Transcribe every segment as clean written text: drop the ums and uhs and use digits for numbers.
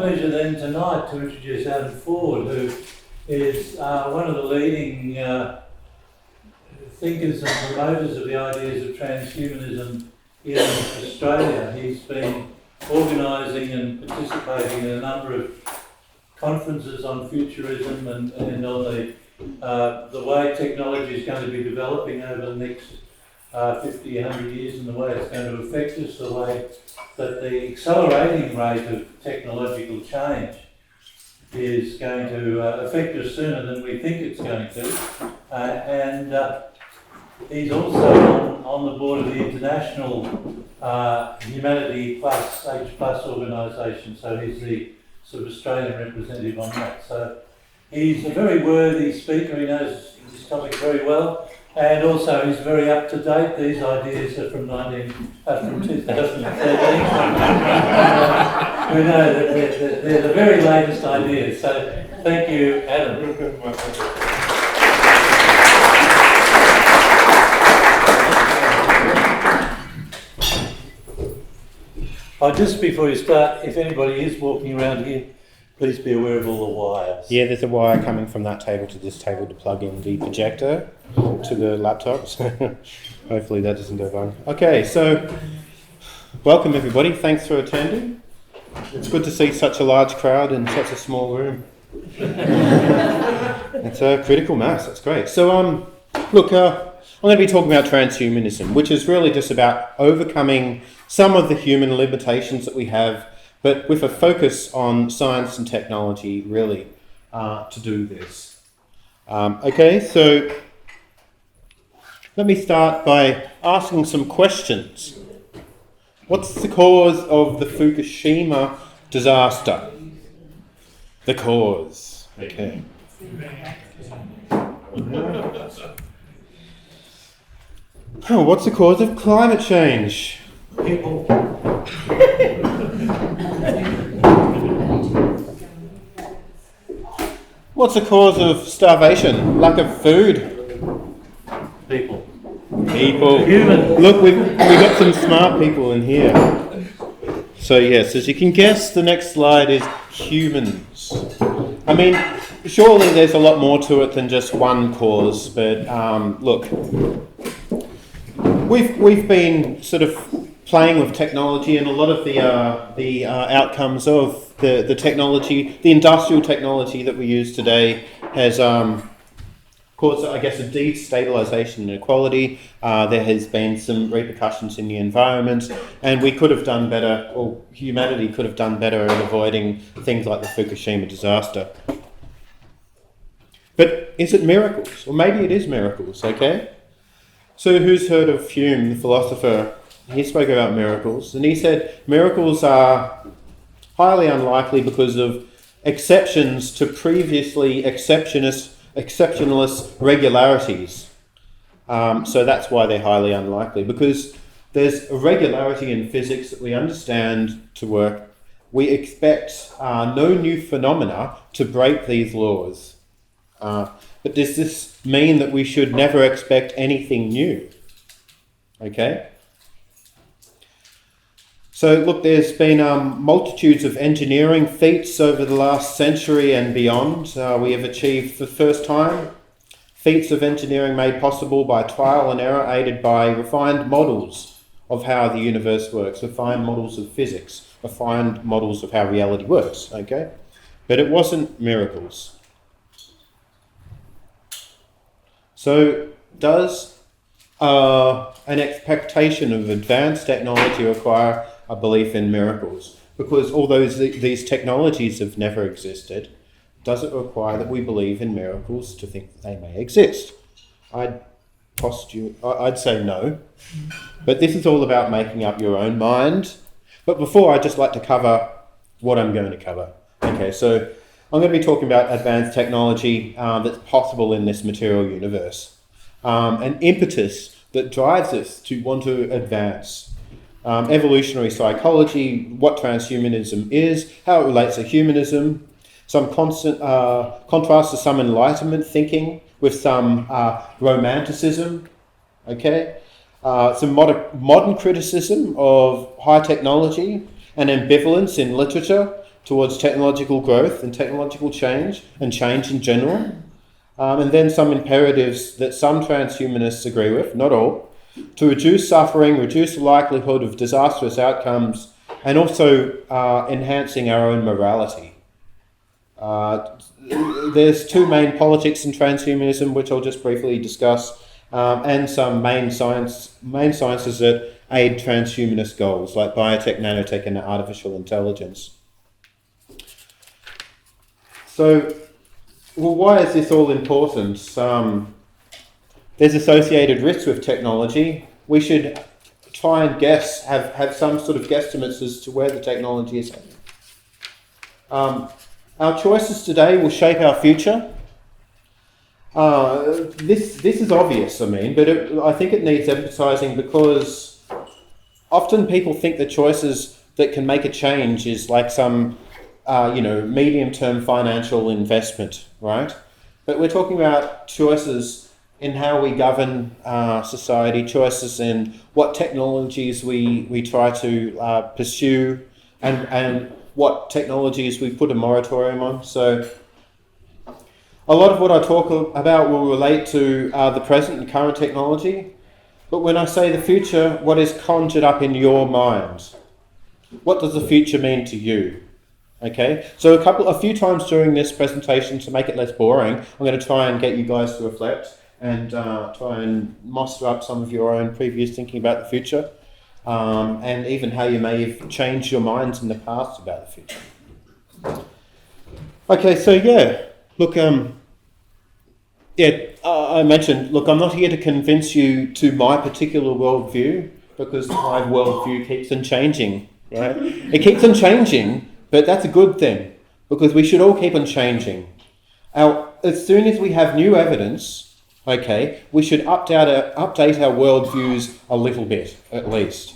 pleasure then tonight to introduce Adam Ford, who is one of the leading thinkers and promoters of the ideas of transhumanism in Australia. He's been organising and participating in a number of conferences on futurism and on the way technology is going to be developing over the next 50, 100 years, and the way it's going to affect us, the way that the accelerating rate of technological change is going to affect us sooner than we think it's going to. And he's also on the board of the International Humanity Plus, H Plus organisation, so he's the sort of Australian representative on that. So he's a very worthy speaker, he knows this topic very well, and also he's very up to date. These ideas are from 2013. We know that they're the very latest ideas, so thank you, Adam. Just before you start, if anybody is walking around here, please be aware of all the wires. Yeah, there's a wire coming from that table to this table to plug in the projector to the laptops. Hopefully that doesn't go wrong. Okay, so welcome everybody. Thanks for attending. It's good to see such a large crowd in such a small room. It's a critical mass. That's great. So, look, I'm going to be talking about transhumanism, which is really just about overcoming some of the human limitations that we have, but with a focus on science and technology, really, to do this. Okay, so let me start by asking some questions. What's the cause of the Fukushima disaster? The cause. Okay. Oh, what's the cause of climate change? People. What's the cause of starvation? Lack of food? People. Human. Look, we've got some smart people in here. So yes, as you can guess, the next slide is humans. I mean, surely there's a lot more to it than just one cause, but look, we've been sort of playing with technology, and a lot of the outcomes of the technology, the industrial technology that we use today, has caused, I guess, a destabilisation in inequality. There has been some repercussions in the environment, and we could have done better, or humanity could have done better at avoiding things like the Fukushima disaster. But is it miracles? Or maybe it is miracles, okay? So who's heard of Hume, the philosopher? He spoke about miracles, and he said miracles are highly unlikely because of exceptions to previously exceptionless regularities. So that's why they're highly unlikely, because there's a regularity in physics that we understand to work. We expect no new phenomena to break these laws. But does this mean that we should never expect anything new? Okay? So look, there's been multitudes of engineering feats over the last century and beyond. We have achieved for the first time feats of engineering made possible by trial and error, aided by refined models of how the universe works, refined models of physics, refined models of how reality works, okay? But it wasn't miracles. So does an expectation of advanced technology require a belief in miracles? Because although these technologies have never existed, does it require that we believe in miracles to think that they may exist? I'd say no. But this is all about making up your own mind. But before, I'd just like to cover what I'm going to cover. Okay, so I'm going to be talking about advanced technology that's possible in this material universe. An impetus that drives us to want to advance. Evolutionary psychology, what transhumanism is, how it relates to humanism, some constant contrast to some Enlightenment thinking with some romanticism, okay? Some modern criticism of high technology and ambivalence in literature, towards technological growth and technological change and change in general. And then some imperatives that some transhumanists agree with, not all, to reduce suffering, reduce the likelihood of disastrous outcomes, and also enhancing our own morality. There's two main politics in transhumanism, which I'll just briefly discuss, and some main sciences that aid transhumanist goals, like biotech, nanotech, and artificial intelligence. So, well, why is this all important? There's associated risks with technology. We should try and guess, have some sort of guesstimates as to where the technology is heading. Our choices today will shape our future. This is obvious, but I think it needs emphasising, because often people think the choices that can make a change is like some, medium-term financial investment, right? But we're talking about choices in how we govern society, choices in what technologies we try to pursue, and what technologies we put a moratorium on. So a lot of what I talk about will relate to the present and current technology, but when I say the future, what is conjured up in your mind? What does the future mean to you? Okay, so a few times during this presentation, to make it less boring, I'm going to try and get you guys to reflect and try and muster up some of your own previous thinking about the future, and even how you may have changed your minds in the past about the future. Okay, so look, I mentioned, look, I'm not here to convince you to my particular worldview, because my worldview keeps on changing, right? It keeps on changing, but that's a good thing, because we should all keep on changing. As soon as we have new evidence, okay, we should update our worldviews a little bit, at least.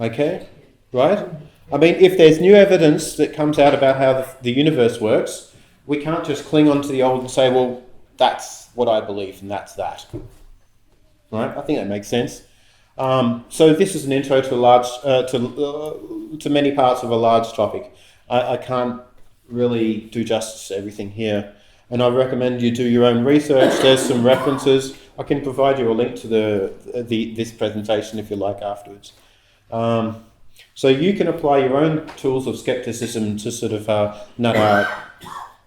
Okay? Right? I mean, if there's new evidence that comes out about how the universe works, we can't just cling on to the old and say, well, that's what I believe and that's that. Right? I think that makes sense. So this is an intro to to many parts of a large topic. I can't really do justice to everything here, and I recommend you do your own research. There's some references. I can provide you a link to this presentation if you like afterwards. So you can apply your own tools of skepticism to sort of nut out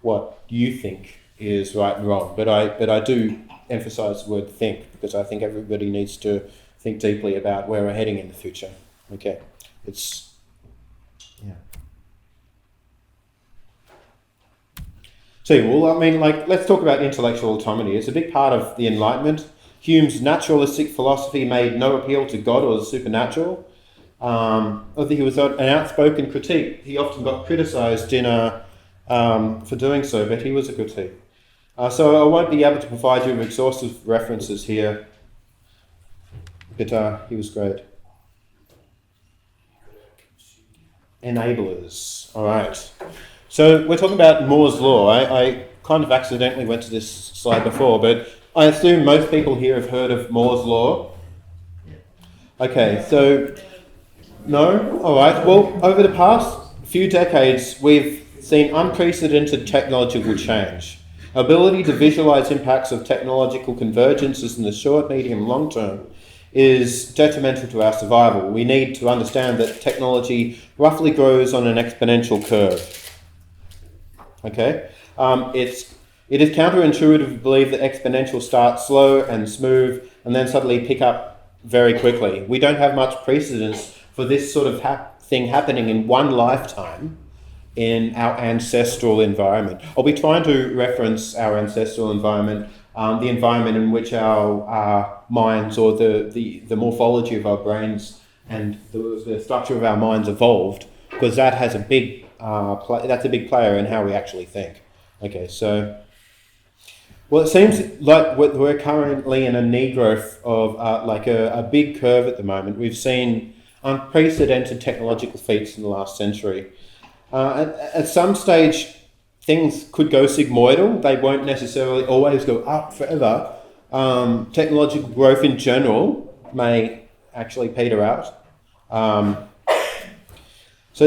what you think is right and wrong. But I do emphasise the word think, because I think everybody needs to think deeply about where we're heading in the future. Okay, So, well, I mean, let's talk about intellectual autonomy. It's a big part of the Enlightenment. Hume's naturalistic philosophy made no appeal to God or the supernatural. I think he was an outspoken critique. He often got criticised for doing so, but he was a critique. So I won't be able to provide you with exhaustive references here, but he was great. Enablers. All right. So we're talking about Moore's law. I kind of accidentally went to this slide before, but I assume most people here have heard of Moore's law. Okay, so no? All right. Well, over the past few decades, we've seen unprecedented technological change. Ability to visualize impacts of technological convergences in the short, medium, long term is detrimental to our survival. We need to understand that technology roughly grows on an exponential curve. Okay? It is counterintuitive to believe that exponentials start slow and smooth and then suddenly pick up very quickly. We don't have much precedence for this sort of thing happening in one lifetime in our ancestral environment. I'll be trying to reference our ancestral environment, the environment in which our minds, or the morphology of our brains and the structure of our minds evolved, because that has a big that's a big player in how we actually think. Okay, so well, it seems like we're currently in a knee growth of a big curve at the moment. We've seen unprecedented technological feats in the last century. At some stage, things could go sigmoidal. They won't necessarily always go up forever. Technological growth in general may actually peter out. So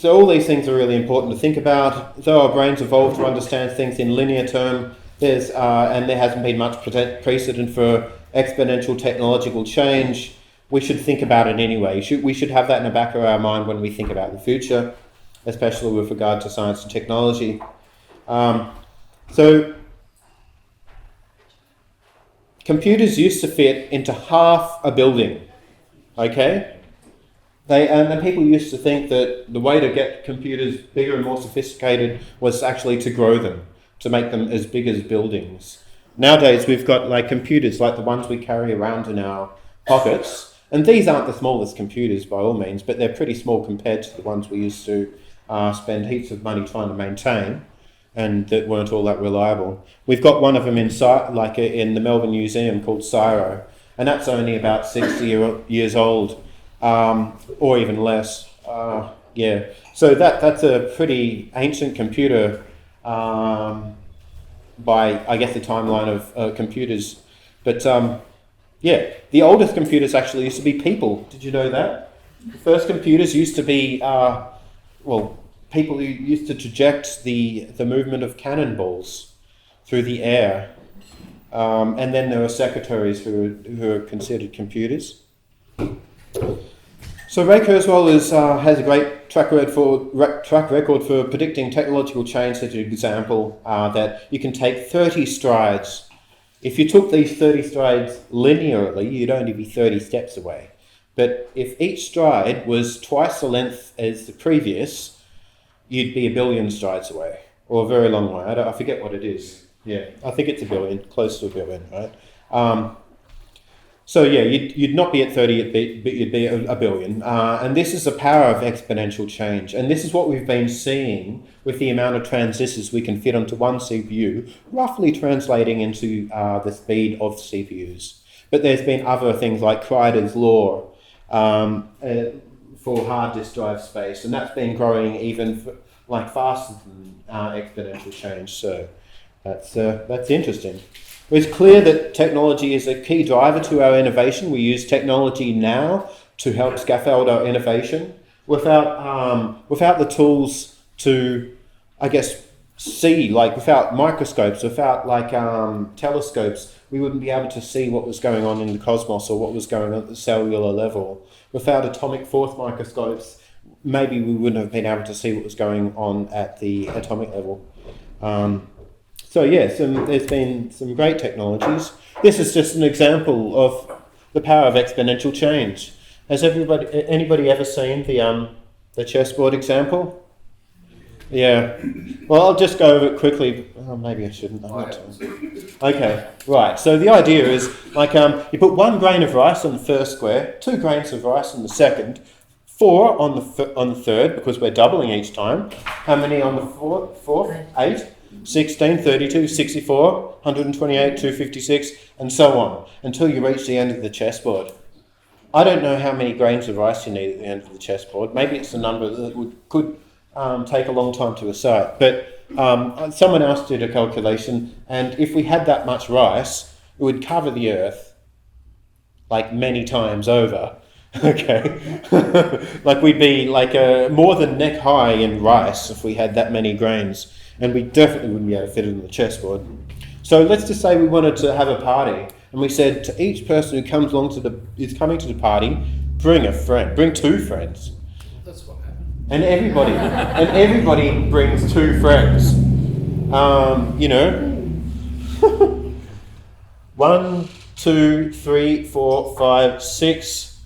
all these things are really important to think about. Though our brains evolved to understand things in linear term, and there hasn't been much precedent for exponential technological change. We should think about it anyway. We should have that in the back of our mind when we think about the future, especially with regard to science and technology. So computers used to fit into half a building, okay? And people used to think that the way to get computers bigger and more sophisticated was actually to grow them, to make them as big as buildings. Nowadays we've got like computers like the ones we carry around in our pockets, and these aren't the smallest computers by all means, but they're pretty small compared to the ones we used to spend heaps of money trying to maintain, and that weren't all that reliable. We've got one of them in the Melbourne Museum called Cyro, and that's only about 60 years old. Or even less. So that's a pretty ancient computer by, I guess, the timeline of computers. But the oldest computers actually used to be people. Did you know that? The first computers used to be, people who used to project the movement of cannonballs through the air. And then there were secretaries who are considered computers. So Ray Kurzweil has a great track record for predicting technological change, such an example that you can take 30 strides. If you took these 30 strides linearly, you'd only be 30 steps away. But if each stride was twice the length as the previous, you'd be 1 billion strides away, or a very long way. I forget what it is. Yeah, I think it's 1 billion, close to 1 billion, right? So you'd not be at 30, but you'd be 1 billion. And this is the power of exponential change. And this is what we've been seeing with the amount of transistors we can fit onto one CPU, roughly translating into the speed of CPUs. But there's been other things like Kreider's law for hard disk drive space, and that's been growing even faster than exponential change. So that's interesting. It's clear that technology is a key driver to our innovation. We use technology now to help scaffold our innovation. Without the tools to, I guess, see, without microscopes, without telescopes, we wouldn't be able to see what was going on in the cosmos or what was going on at the cellular level. Without atomic force microscopes, maybe we wouldn't have been able to see what was going on at the atomic level. There's been some great technologies. This is just an example of the power of exponential change. Has anybody ever seen the chessboard example? Yeah. Well, I'll just go over it quickly. Oh, maybe I shouldn't. Okay. Right. So the idea is you put 1 grain of rice on the first square, 2 grains of rice on the second, 4 on the third, because we're doubling each time. How many on the fourth? 8. 16, 32, 64, 128, 256, and so on, until you reach the end of the chessboard. I don't know how many grains of rice you need at the end of the chessboard. Maybe it's a number that could take a long time to recite. But someone else did a calculation, and if we had that much rice, it would cover the earth many times over. Okay. We'd be more than neck high in rice if we had that many grains. And we definitely wouldn't be able to fit it in the chessboard. So let's just say we wanted to have a party, and we said to each person who comes is coming to the party, bring a friend, bring 2 friends. That's what happened. And everybody brings 2 friends. 1, 2, 3, 4, 5, 6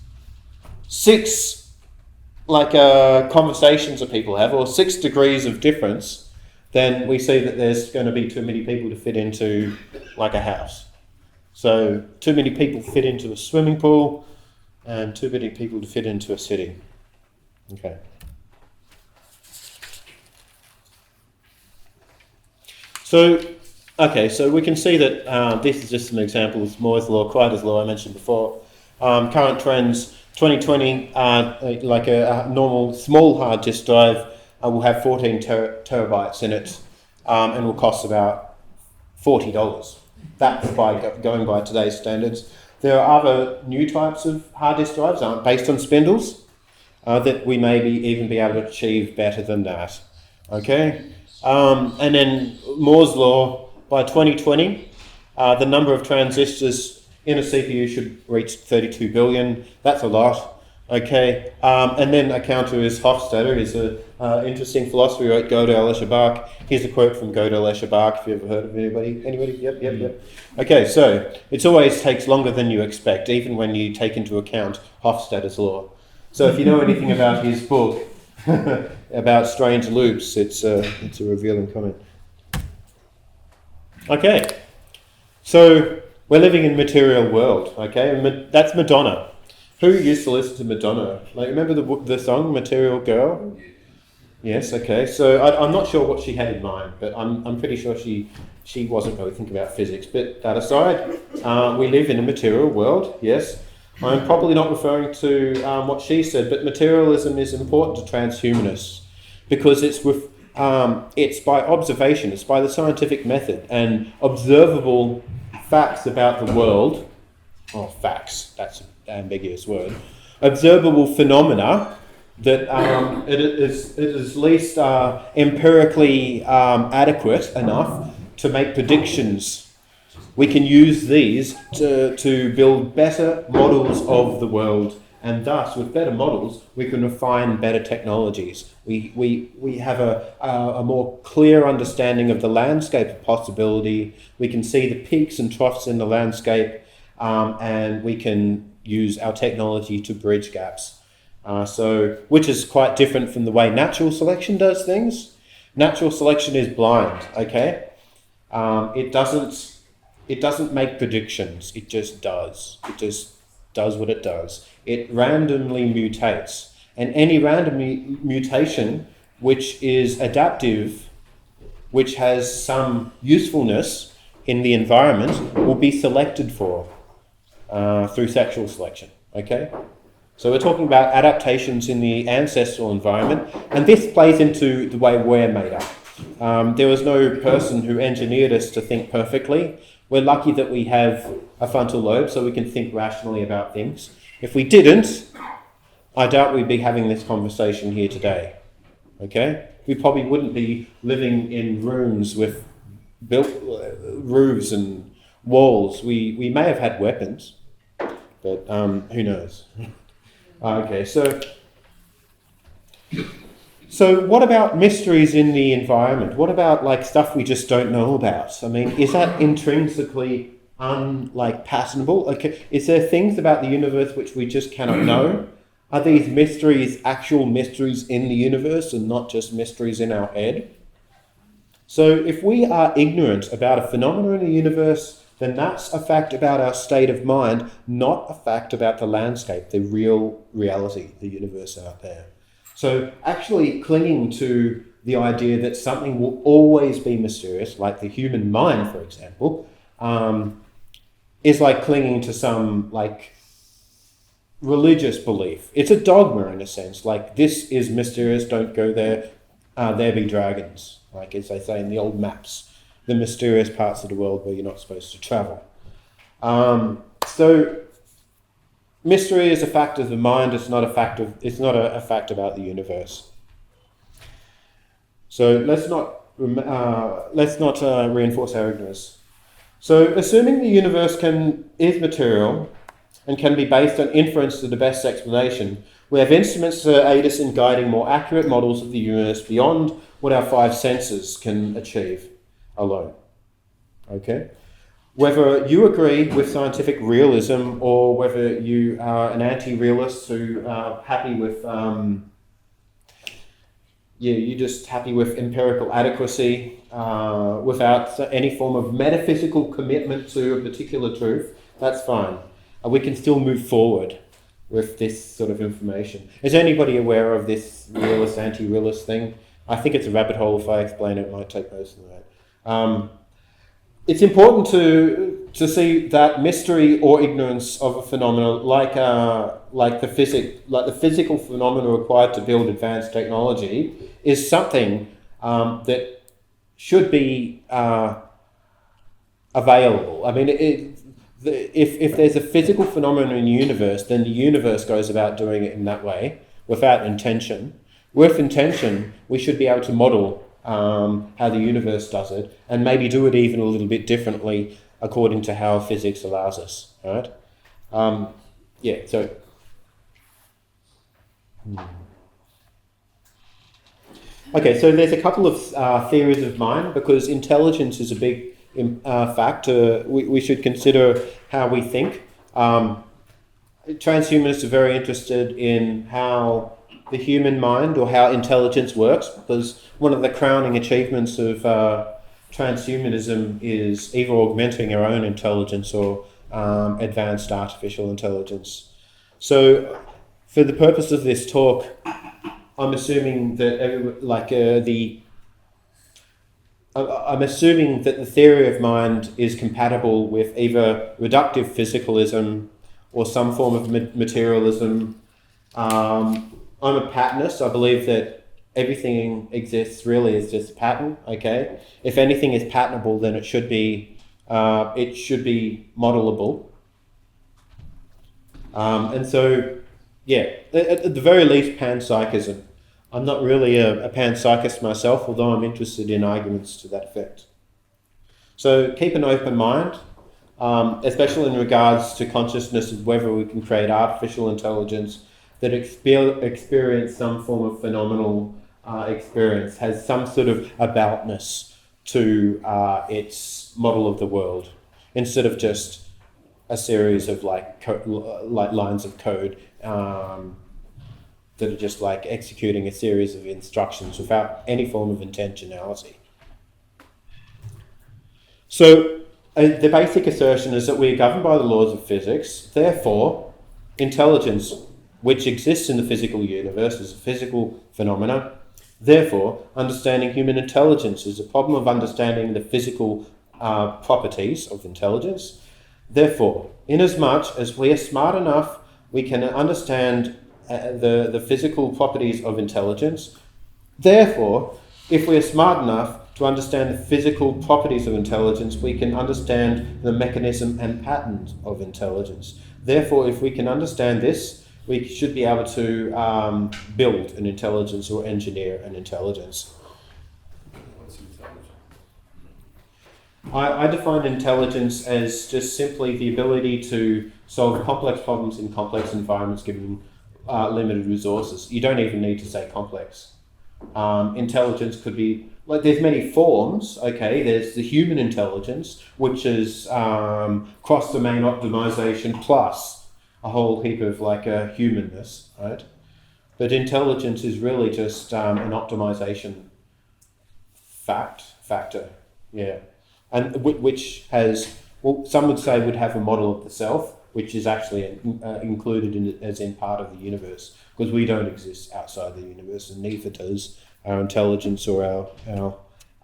conversations that people have, or 6 degrees of difference. Then we see that there's going to be too many people to fit into a house. So too many people fit into a swimming pool, and too many people to fit into a city. Okay. So we can see that this is just an example of Moore's law, Kreider's law I mentioned before. Current trends, 2020, a normal small hard disk drive will have 14 terabytes in it, and will cost about $40. That's going by today's standards. There are other new types of hard disk drives based on spindles. that we may even be able to achieve better than that. Okay? And then Moore's law, by 2020, the number of transistors in a CPU should reach 32 billion. That's a lot. Okay, and then a counter is Hofstadter. He's an interesting philosopher who wrote Gödel Eschenbach. Here's a quote from Gödel Eschenbach, if you ever heard of anybody. Anybody? Yep. Okay, so it always takes longer than you expect, even when you take into account Hofstadter's law. So if you know anything about his book about strange loops, it's a revealing comment. Okay, so we're living in material world. Okay, and that's Madonna. Who used to listen to Madonna? Like, remember the song "Material Girl"? Yes. Okay. So I'm not sure what she had in mind, but I'm pretty sure she wasn't really thinking about physics. But that aside, we live in a material world. Yes. I'm probably not referring to what she said, but materialism is important to transhumanists because it's by observation, it's by the scientific method and observable facts about the world. Oh, facts. That's an ambiguous word. Observable phenomena that it is at least empirically adequate enough to make predictions. We can use these to build better models of the world, and thus, with better models, we can refine better technologies. We have a more clear understanding of the landscape of possibility. We can see the peaks and troughs in the landscape, and we can use our technology to bridge gaps. Which is quite different from the way natural selection does things. Natural selection is blind, okay? It doesn't make predictions, it just does. It just does what it does. It randomly mutates. And any random mutation which is adaptive, which has some usefulness in the environment, will be selected for through sexual selection, okay? So we're talking about adaptations in the ancestral environment, and this plays into the way we're made up. There was no person who engineered us to think perfectly. We're lucky that we have a frontal lobe so we can think rationally about things. If we didn't, I doubt we'd be having this conversation here today, okay? We probably wouldn't be living in rooms with built roofs and walls. We may have had weapons, but who knows? Okay, so what about mysteries in the environment? What about like stuff we just don't know about? I mean, is that intrinsically patentable? Okay, is there things about the universe which we just cannot know? Are these mysteries actual mysteries in the universe and not just mysteries in our head? So if we are ignorant about a phenomenon in the universe, then that's a fact about our state of mind, not a fact about the landscape, the real reality, the universe out there. So actually clinging to the idea that something will always be mysterious, like the human mind, for example, is like clinging to some like religious belief. It's a dogma in a sense, like this is mysterious, don't go there, there be dragons, like as they say in the old maps. The mysterious parts of the world where you're not supposed to travel. So mystery is a fact of the mind. It's not a fact about the universe. So let's not reinforce our ignorance. So assuming the universe is material and can be based on inference to the best explanation, we have instruments to aid us in guiding more accurate models of the universe beyond what our five senses can achieve alone. Okay? Whether you agree with scientific realism or whether you are an anti-realist who are happy with you're just happy with empirical adequacy without any form of metaphysical commitment to a particular truth, that's fine. We can still move forward with this sort of information. Is anybody aware of this realist, anti-realist thing? I think it's a rabbit hole. If I explain it, it might take most of that. It's important to see that mystery or ignorance of a phenomenon, like the physical phenomena required to build advanced technology, is something that should be available. I mean, if there's a physical phenomenon in the universe, then the universe goes about doing it in that way. without intention. With intention, we should be able to model how the universe does it, and maybe do it even a little bit differently according to how physics allows us. Right? Yeah. So. Okay, so there's a couple of theories of mind, because intelligence is a big factor. We should consider how we think. Transhumanists are very interested in how the human mind, or how intelligence works, because one of the crowning achievements of transhumanism is either augmenting our own intelligence or advanced artificial intelligence. So, for the purpose of this talk, I'm assuming that I'm assuming that the theory of mind is compatible with either reductive physicalism or some form of materialism. I'm a patternist. I believe that everything exists really as just a pattern. Okay, if anything is patternable, then it should be modelable. And so, yeah, at the very least, panpsychism. I'm not really a panpsychist myself, although I'm interested in arguments to that effect. So keep an open mind, especially in regards to consciousness, of whether we can create artificial intelligence that experience some form of phenomenal experience, has some sort of aboutness to its model of the world, instead of just a series of like lines of code that are just like executing a series of instructions without any form of intentionality. So the basic assertion is that we are governed by the laws of physics. Therefore, intelligence, which exists in the physical universe, is a physical phenomena. Therefore, understanding human intelligence is a problem of understanding the physical properties of intelligence. Therefore, inasmuch as we are smart enough, we can understand the physical properties of intelligence. Therefore, if we are smart enough to understand the physical properties of intelligence, we can understand the mechanism and patterns of intelligence. Therefore, if we can understand this, we should be able to build an intelligence or engineer an intelligence. I define intelligence as just simply the ability to solve complex problems in complex environments given limited resources. You don't even need to say complex. Intelligence could be, like, there's many forms, okay? There's the human intelligence, which is cross-domain optimization plus a whole heap of like humanness, right? But intelligence is really just an optimization factor, yeah. And which has, well, some would say would have a model of the self, which is actually included in as in part of the universe, because we don't exist outside the universe, and neither does our intelligence or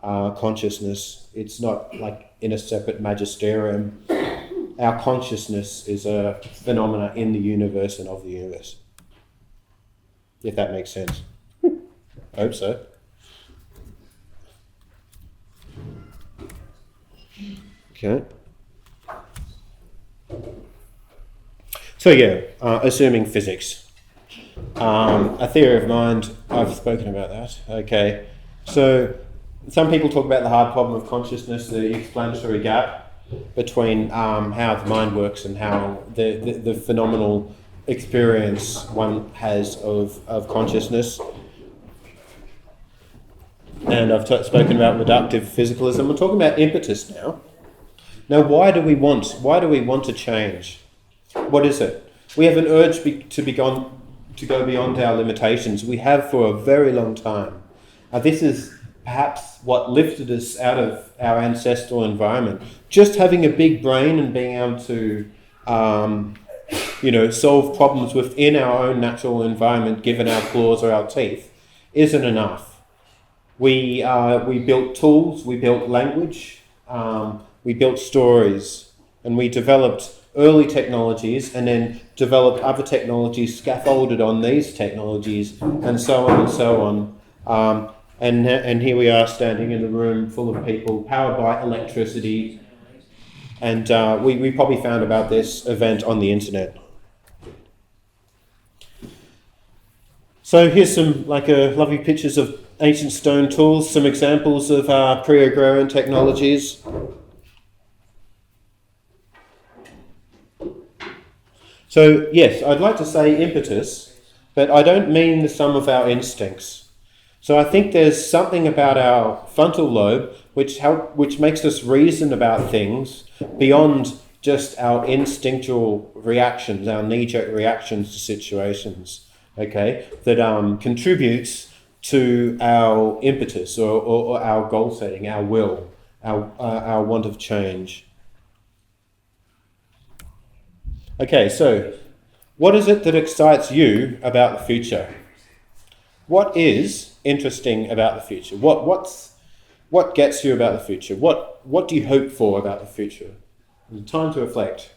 our consciousness. It's not like in a separate magisterium. Our consciousness is a phenomena in the universe and of the universe. If that makes sense. I hope so. Okay. So yeah, assuming physics. A theory of mind, I've spoken about that. Okay. So some people talk about the hard problem of consciousness, the explanatory gap between how the mind works and how the phenomenal experience one has of consciousness. And I've spoken about reductive physicalism. We're talking about impetus now. Now, why do we want to change? What is it? We have an urge to go beyond our limitations. We have for a very long time. This is perhaps what lifted us out of our ancestral environment. Just having a big brain and being able to, solve problems within our own natural environment, given our claws or our teeth, isn't enough. We built tools, we built language, we built stories, and we developed early technologies and then developed other technologies scaffolded on these technologies, and so on and so on. And here we are standing in a room full of people powered by electricity, and we probably found about this event on the internet. So here's some lovely pictures of ancient stone tools, some examples of pre-agrarian technologies. So yes, I'd like to say impetus, but I don't mean the sum of our instincts. So I think there's something about our frontal lobe which makes us reason about things beyond just our instinctual reactions, our knee-jerk reactions to situations, okay, that contributes to our impetus or our goal setting, our will, our want of change. Okay, so what is it that excites you about the future? What is interesting about the future? What gets you about the future? What do you hope for about the future? Time to reflect.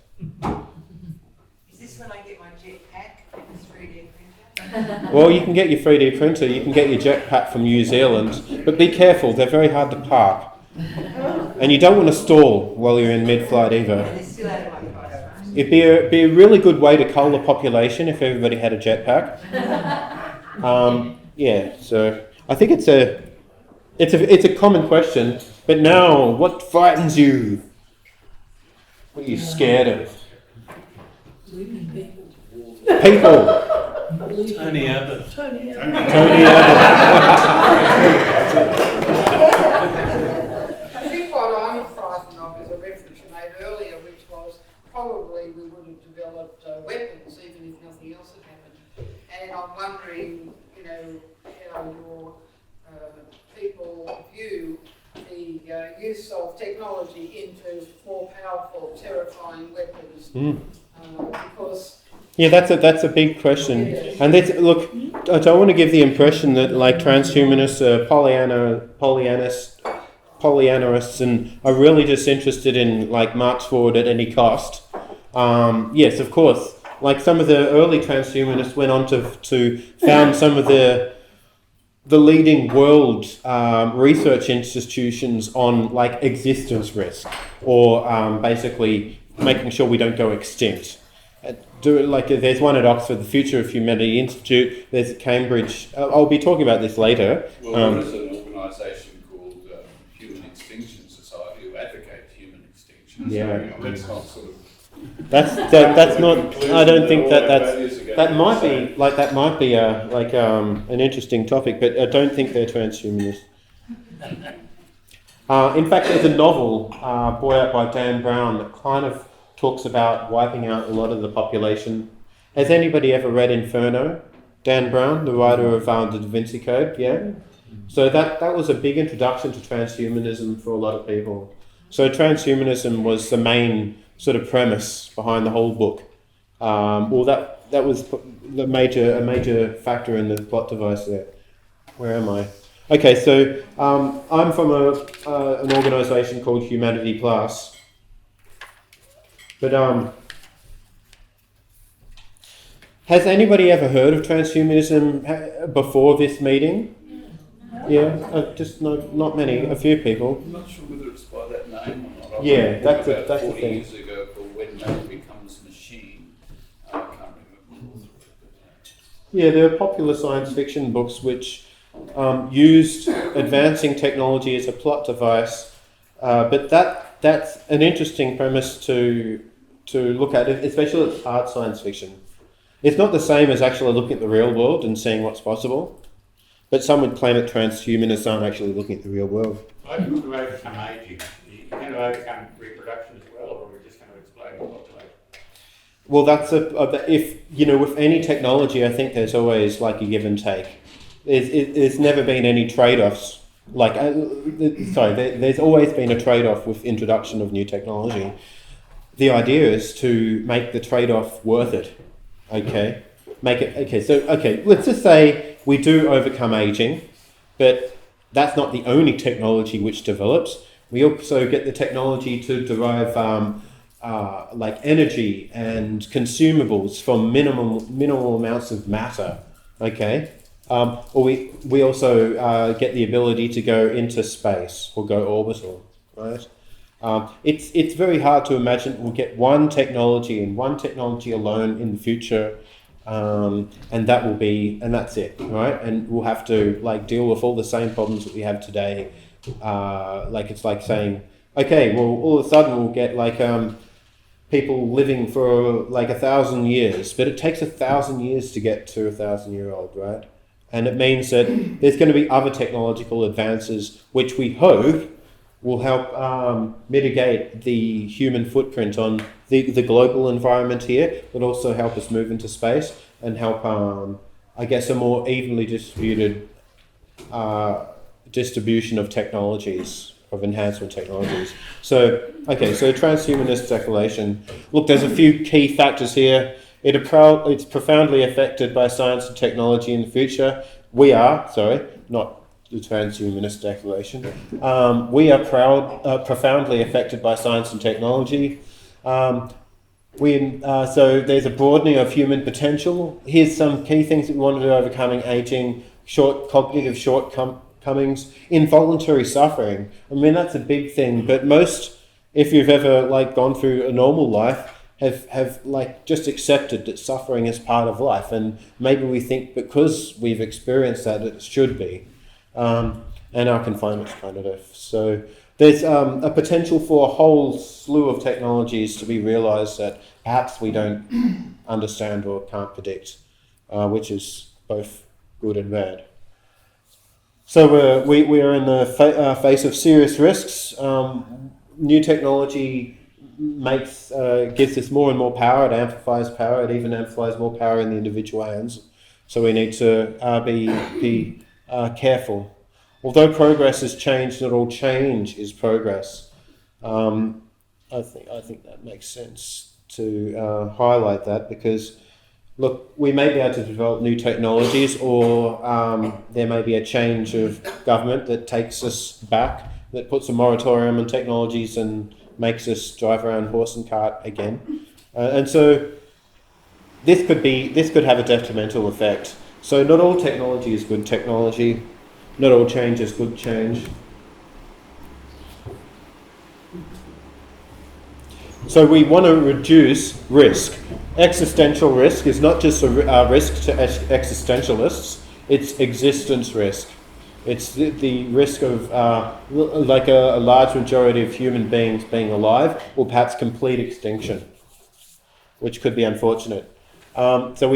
Is this when I get my jetpack and this 3D printer? Well, you can get your 3D printer, you can get your jetpack from New Zealand, but be careful, they're very hard to park. And you don't want to stall while you're in mid-flight either. They're still out of my price range. It'd be a really good way to cull the population if everybody had a jetpack. Yeah, so I think it's a common question. But now, what frightens you? What are you scared of? People. Tony Abbott. Tony Abbott. I think what I'm frightened of is a reference you made earlier, which was probably we would have developed weapons even if nothing else had happened. And I'm wondering, how your people view the use of technology into more powerful, terrifying weapons. Because Yeah, that's a big question. And look, I don't want to give the impression that transhumanists are Pollyannaists and are really just interested in march forward at any cost. Yes, of course. Some of the early transhumanists went on to found some of the leading world research institutions on existence risk, or basically making sure we don't go extinct. There's one at Oxford, the Future of Humanity Institute. There's at Cambridge. I'll be talking about this later. Well, there is an organisation called Human Extinction Society who advocate human extinction. Yeah. So, let's not sort of. That's not. I don't think that might be an interesting topic, but I don't think they're transhumanists. In fact, there's a novel brought out by Dan Brown that kind of talks about wiping out a lot of the population. Has anybody ever read Inferno? Dan Brown, the writer of the Da Vinci Code, yeah? So that was a big introduction to transhumanism for a lot of people. So transhumanism was the main sort of premise behind the whole book. That was a major factor in the plot device there. Where am I? Okay, so I'm from an organisation called Humanity Plus. But has anybody ever heard of transhumanism before this meeting? Yeah, just not many, a few people. I'm not sure whether it's by that name or not. Yeah, that's the 40 thing. years ago called When Man Becomes Machine. I can't remember. Yeah, there are popular science fiction books which used advancing technology as a plot device, but that's an interesting premise to look at, especially if it's hard science fiction. It's not the same as actually looking at the real world and seeing what's possible, but some would claim that transhumanists aren't actually looking at the real world. I think we're going to overcome ageing. You're going to overcome reproduction as well, or we're just going to explode the population? Well, that's with any technology, I think there's always a give and take. There's never been any trade-offs. There's always been a trade-off with introduction of new technology. The idea is to make the trade-off worth it. Okay, let's just say we do overcome aging, but that's not the only technology which develops. We also get the technology to derive energy and consumables from minimal amounts of matter. Okay. Or we also get the ability to go into space or go orbital, right? It's very hard to imagine we'll get one technology and one technology alone in the future and that's it, right? And we'll have to like deal with all the same problems that we have today. Like it's like saying, okay, well, all of a sudden we'll get like people living for like 1,000 years, but it takes 1,000 years to get to 1,000-year-old, right? And it means that there's going to be other technological advances which we hope will help mitigate the human footprint on the global environment here, but also help us move into space and help, I guess, a more evenly distributed distribution of technologies, of enhancement technologies. So, okay, so transhumanist declaration. Look, there's a few key factors here. It's profoundly affected by science and technology in the future. Not the transhumanist declaration. We are profoundly affected by science and technology. So there's a broadening of human potential. Here's some key things that we want to do: overcoming aging, cognitive shortcomings, involuntary suffering. I mean, that's a big thing, but most, if you've ever like gone through a normal life, have like just accepted that suffering is part of life, and maybe we think because we've experienced that it should be, and our confinement's kind of deaf. So there's a potential for a whole slew of technologies to be realised that perhaps we don't understand or can't predict, which is both good and bad. So we are in the face of serious risks. New technology gives us more and more power. It amplifies power. It even amplifies more power in the individual hands. So we need to be careful. Although progress has changed, not all change is progress. I think that makes sense to highlight that, because look, we may be able to develop new technologies, or there may be a change of government that takes us back, that puts a moratorium on technologies and makes us drive around horse and cart again. And so this could have a detrimental effect. So not all technology is good technology. Not all change is good change. So we want to reduce risk. Existential risk is not just a risk to existentialists, it's existence risk. It's the risk of like a large majority of human beings being alive, or perhaps complete extinction, which could be unfortunate. So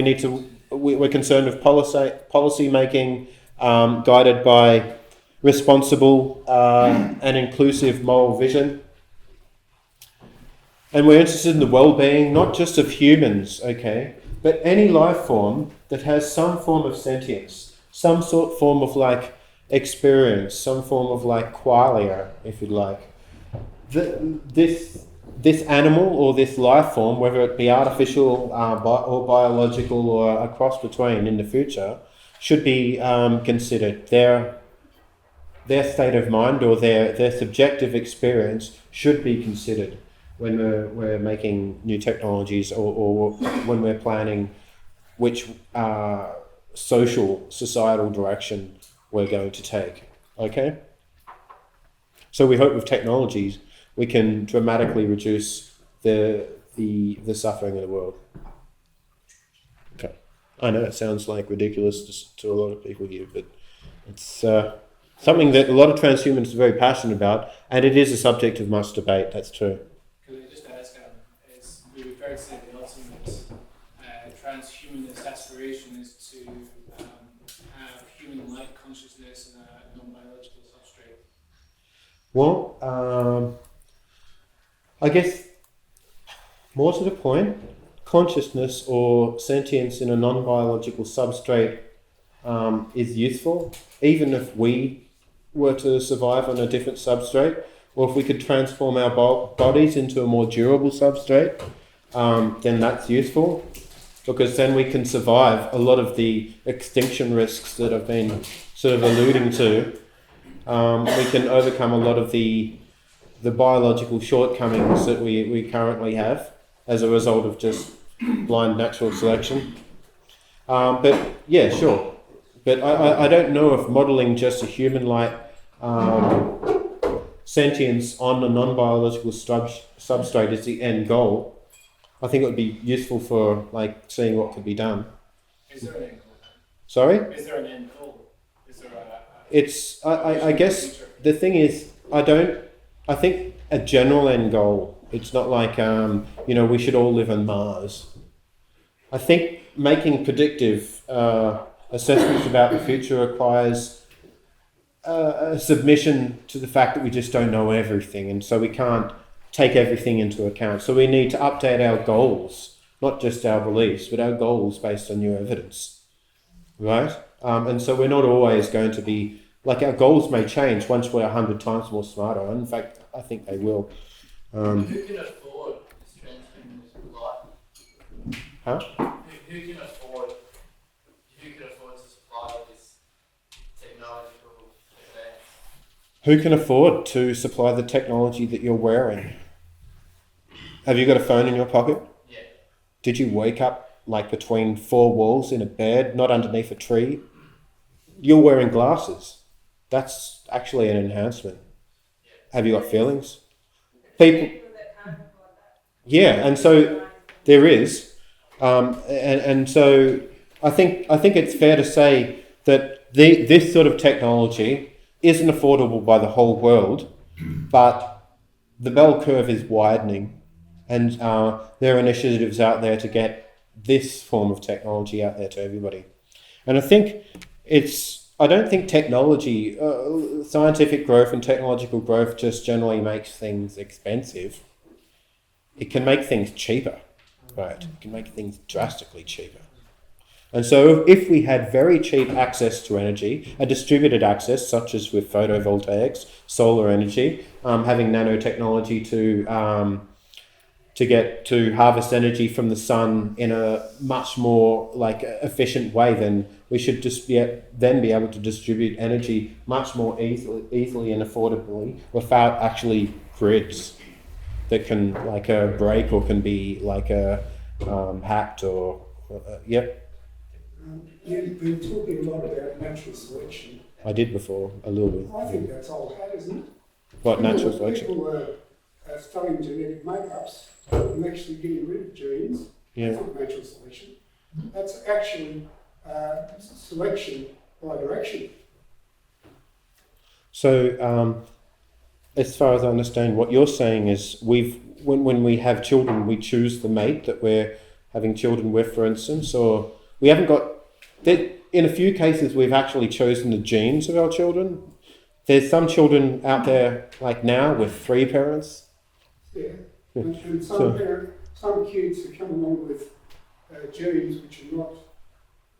we're concerned with policy making guided by responsible and inclusive moral vision. And we're interested in the well-being, not just of humans, okay, but any life form that has some form of sentience, some form of like experience, some form of like qualia, if you like. This animal or this life form, whether it be artificial or biological or a cross between in the future, should be considered. Their state of mind or their subjective experience should be considered when we're making new technologies, or when we're planning which societal direction we're going to take. Okay? So we hope with technologies we can dramatically reduce the suffering in the world. Okay. I know it sounds like ridiculous to a lot of people here, but it's something that a lot of transhumanists are very passionate about, and it is a subject of much debate. That's true. Could I just ask, we refer to the ultimate transhumanist aspiration is to have human-like consciousness in a non-biological substrate? Well, I guess more to the point, consciousness or sentience in a non-biological substrate is useful, even if we were to survive on a different substrate, or if we could transform our bodies into a more durable substrate, then that's useful, because then we can survive a lot of the extinction risks that I've been sort of alluding to. We can overcome a lot of the biological shortcomings that we currently have as a result of just blind natural selection. But yeah, sure. But I don't know if modelling just a human-like sentience on a non-biological substrate is the end goal. I think it would be useful for like seeing what could be done. Is there an end goal? Sorry? Is there an end goal? Is there a It's, I guess the thing is, I think a general end goal, it's not like, we should all live on Mars. I think making predictive assessments about the future requires a submission to the fact that we just don't know everything, and so we can't take everything into account. So we need to update our goals, not just our beliefs, but our goals based on new evidence, right? And so we're not always going to be, like, our goals may change once we're 100 times more smarter. And in fact, I think they will. Who can afford this transhumanism life? Huh? Who can afford to supply this technological advance? Who can afford to supply the technology that you're wearing? Have you got a phone in your pocket? Yeah. Did you wake up like between four walls in a bed, not underneath a tree? You're wearing glasses. That's actually an enhancement. Have you got feelings? People. Yeah, and so there is, and so I think it's fair to say that this sort of technology isn't affordable by the whole world, but the bell curve is widening, and there are initiatives out there to get this form of technology out there to everybody. And I don't think technology, scientific growth and technological growth just generally makes things expensive. It can make things cheaper, right? It can make things drastically cheaper. And so if we had very cheap access to energy, a distributed access, such as with photovoltaics, solar energy, having nanotechnology to harvest energy from the sun in a much more efficient way, then we should just be able to distribute energy much more easily and affordably without actually grids that can break or can be hacked or yep. You've been talking a lot about natural selection. I did before, a little bit. I think that's old hat, isn't it? What, natural selection? People are studying genetic makeups and actually getting rid of genes. Yeah. That's not natural selection. That's actually selection by direction. So, as far as I understand, what you're saying is when we have children, we choose the mate that we're having children with, for instance, or we haven't got. In a few cases, we've actually chosen the genes of our children. There's some children out there like now with 3 parents. Yeah, and some kids who come along with genes which are not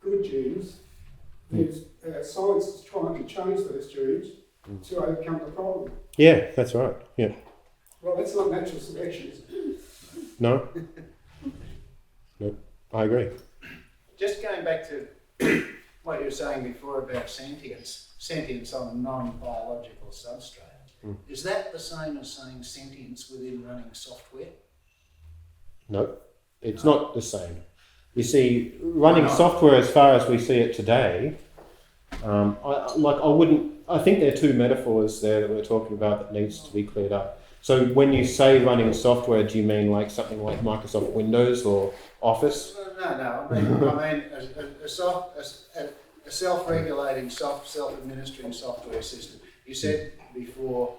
good genes. There's science is trying to change those genes to overcome the problem. Yeah, that's right. Yeah. Well, that's not natural selection, is it? No. No, I agree. Just going back to what you were saying before about sentience on a non-biological substrate. Is that the same as saying sentience within running software? No, it's not the same. You see, running software as far as we see it today, I think there are 2 metaphors there that we're talking about that needs to be cleared up. So when you say running software, do you mean like something like Microsoft Windows or Office? No. I mean a self-regulating, self-administering software system. You said before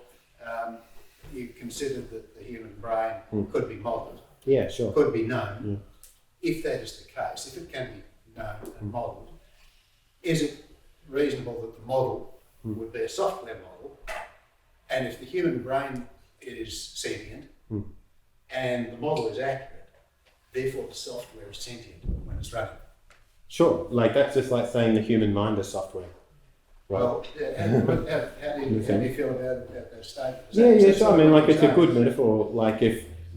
you considered that the human brain could be modelled. Yeah, sure. Could be known. Yeah. If that is the case, if it can be known and modelled, is it reasonable that the model would be a software model? And if the human brain is sentient and the model is accurate, therefore the software is sentient when it's running. Sure, that's just like saying the human mind is software. Right. Well, how do you feel about that statement? Yeah, sure. I mean, it's a good metaphor.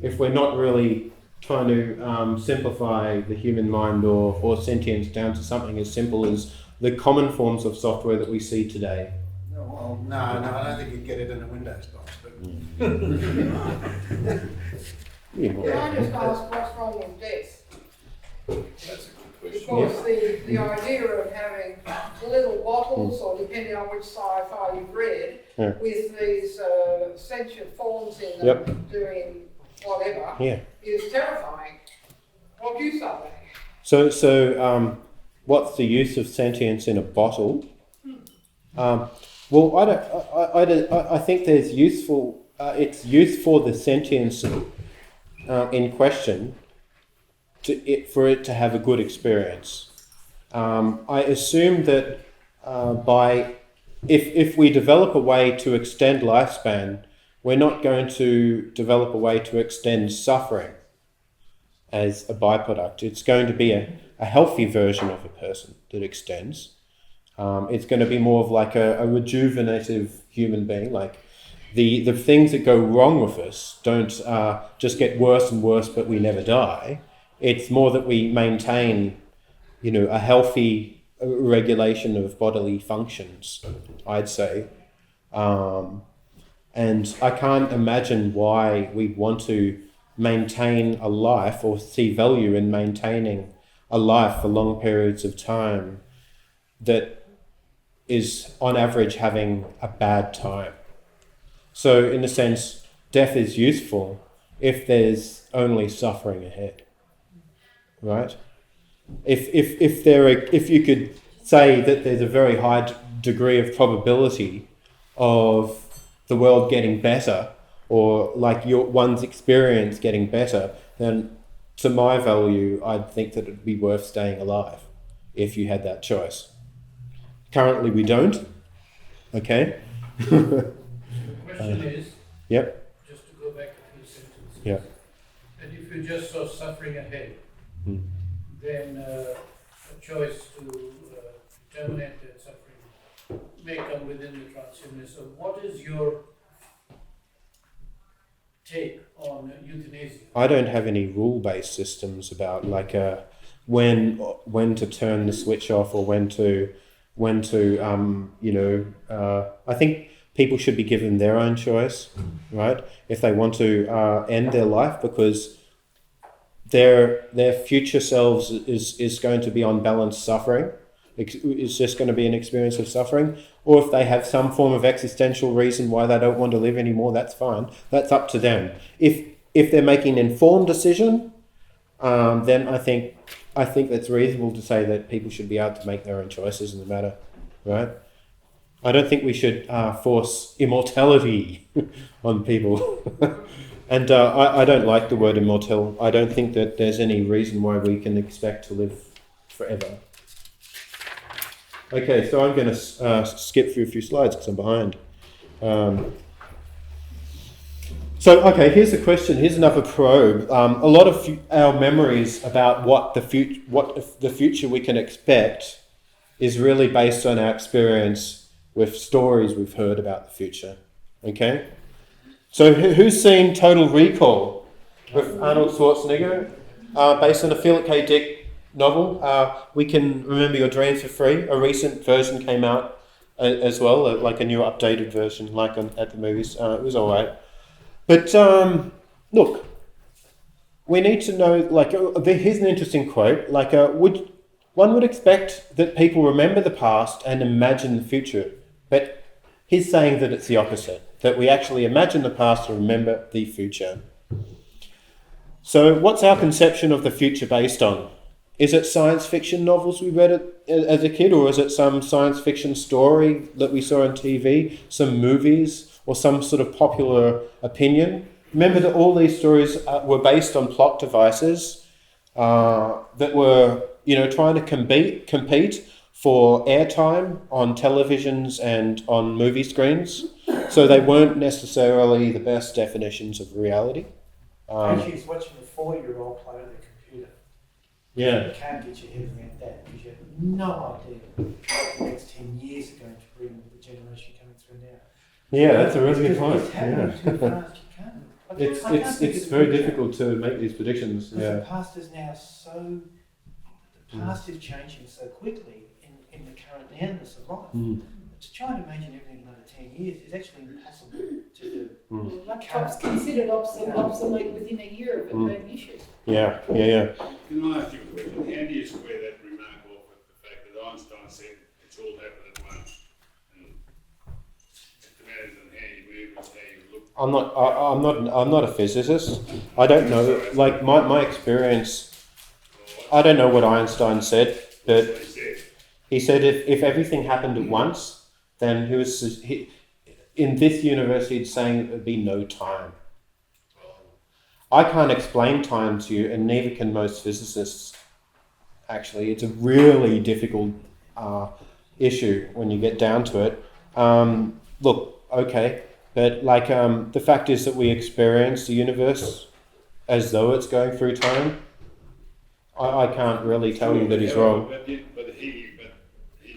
If we're not really trying to simplify the human mind or sentience down to something as simple as the common forms of software that we see today. No, I don't think you'd get it in a Windows box. But Can I just ask what's wrong with death? That's a good question. Because the idea of having little bottles, or depending on which sci-fi you've read, with these sentient forms in them doing whatever, is terrifying. What do you say? So what's the use of sentience in a bottle? Well, I think there's useful. It's used for the sentience in question for it to have a good experience. I assume that if we develop a way to extend lifespan, we're not going to develop a way to extend suffering as a byproduct. It's going to be a healthy version of a person that extends. It's going to be more of like a rejuvenative human being. Like the things that go wrong with us don't just get worse and worse, but we never die. It's more that we maintain, a healthy regulation of bodily functions, I'd say. And I can't imagine why we want to maintain a life or see value in maintaining a life for long periods of time that is on average having a bad time. So in a sense, death is useful if there's only suffering ahead, right? If you could say that there's a very high degree of probability of the world getting better, or like one's experience getting better, then to my value, I'd think that it'd be worth staying alive if you had that choice. Currently, we don't. Okay. The question is, Yep. just to go back a few sentences, Yeah. and if you just saw suffering ahead, then a choice to terminate that suffering may come within the transhumanist. So what is your take on euthanasia? I don't have any rule-based systems about like when to turn the switch off or when to I think people should be given their own choice, right? If they want to end their life because their future selves is going to be on balance suffering. It's just going to be an experience of suffering. Or if they have some form of existential reason why they don't want to live anymore, that's fine. That's up to them. If they're making an informed decision, then I think that's reasonable to say that people should be able to make their own choices in the matter, right? I don't think we should force immortality on people. And I don't like the word immortal. I don't think that there's any reason why we can expect to live forever. Okay, so I'm going to skip through a few slides because I'm behind. Here's the question. Here's another probe. A lot of our memories about what the future we can expect is really based on our experience with stories we've heard about the future. Okay? So who's seen Total Recall with Arnold Schwarzenegger, based on a Philip K. Dick novel? We Can Remember Your Dreams for Free. A recent version came out as well, like a new updated version, like at the movies. It was all right. But look, we need to know. Like, here's an interesting quote. Like, one would expect that people remember the past and imagine the future, but he's saying that it's the opposite. That we actually imagine the past and remember the future. So what's our conception of the future based on? Is it science fiction novels we read as a kid, or is it some science fiction story that we saw on TV, some movies, or some sort of popular opinion? Remember that all these stories were based on plot devices that were, trying to compete for airtime on televisions and on movie screens. So they weren't necessarily the best definitions of reality. Actually, it's watching a 4-year-old play on the computer. Yeah. You can't get your head around that because you have no idea what the next 10 years are going to bring with the generation coming through now. Yeah, that's a really good point. It's happening too fast, you can't. It's very difficult to make these predictions. Yeah. The past is now the past is changing so quickly in the current nowness of life. To try and imagine everything in another 10 years is actually impossible to do. Laptop's considered obsolete within a year of it being issued. Yeah. Can I ask you a question? How do you square that remark off with the fact that Einstein said it's all happened at once? And it matters on how you move, it's how you look. I'm not a physicist. I don't know. Like my experience, I don't know what Einstein said, That's But what he said. he said if everything happened at once, then in this universe he's saying it would be no time. I can't explain time to you, and neither can most physicists. Actually, it's a really difficult issue when you get down to it. Look, okay, but like the fact is that we experience the universe as though it's going through time. I can't really tell you that he's wrong. But he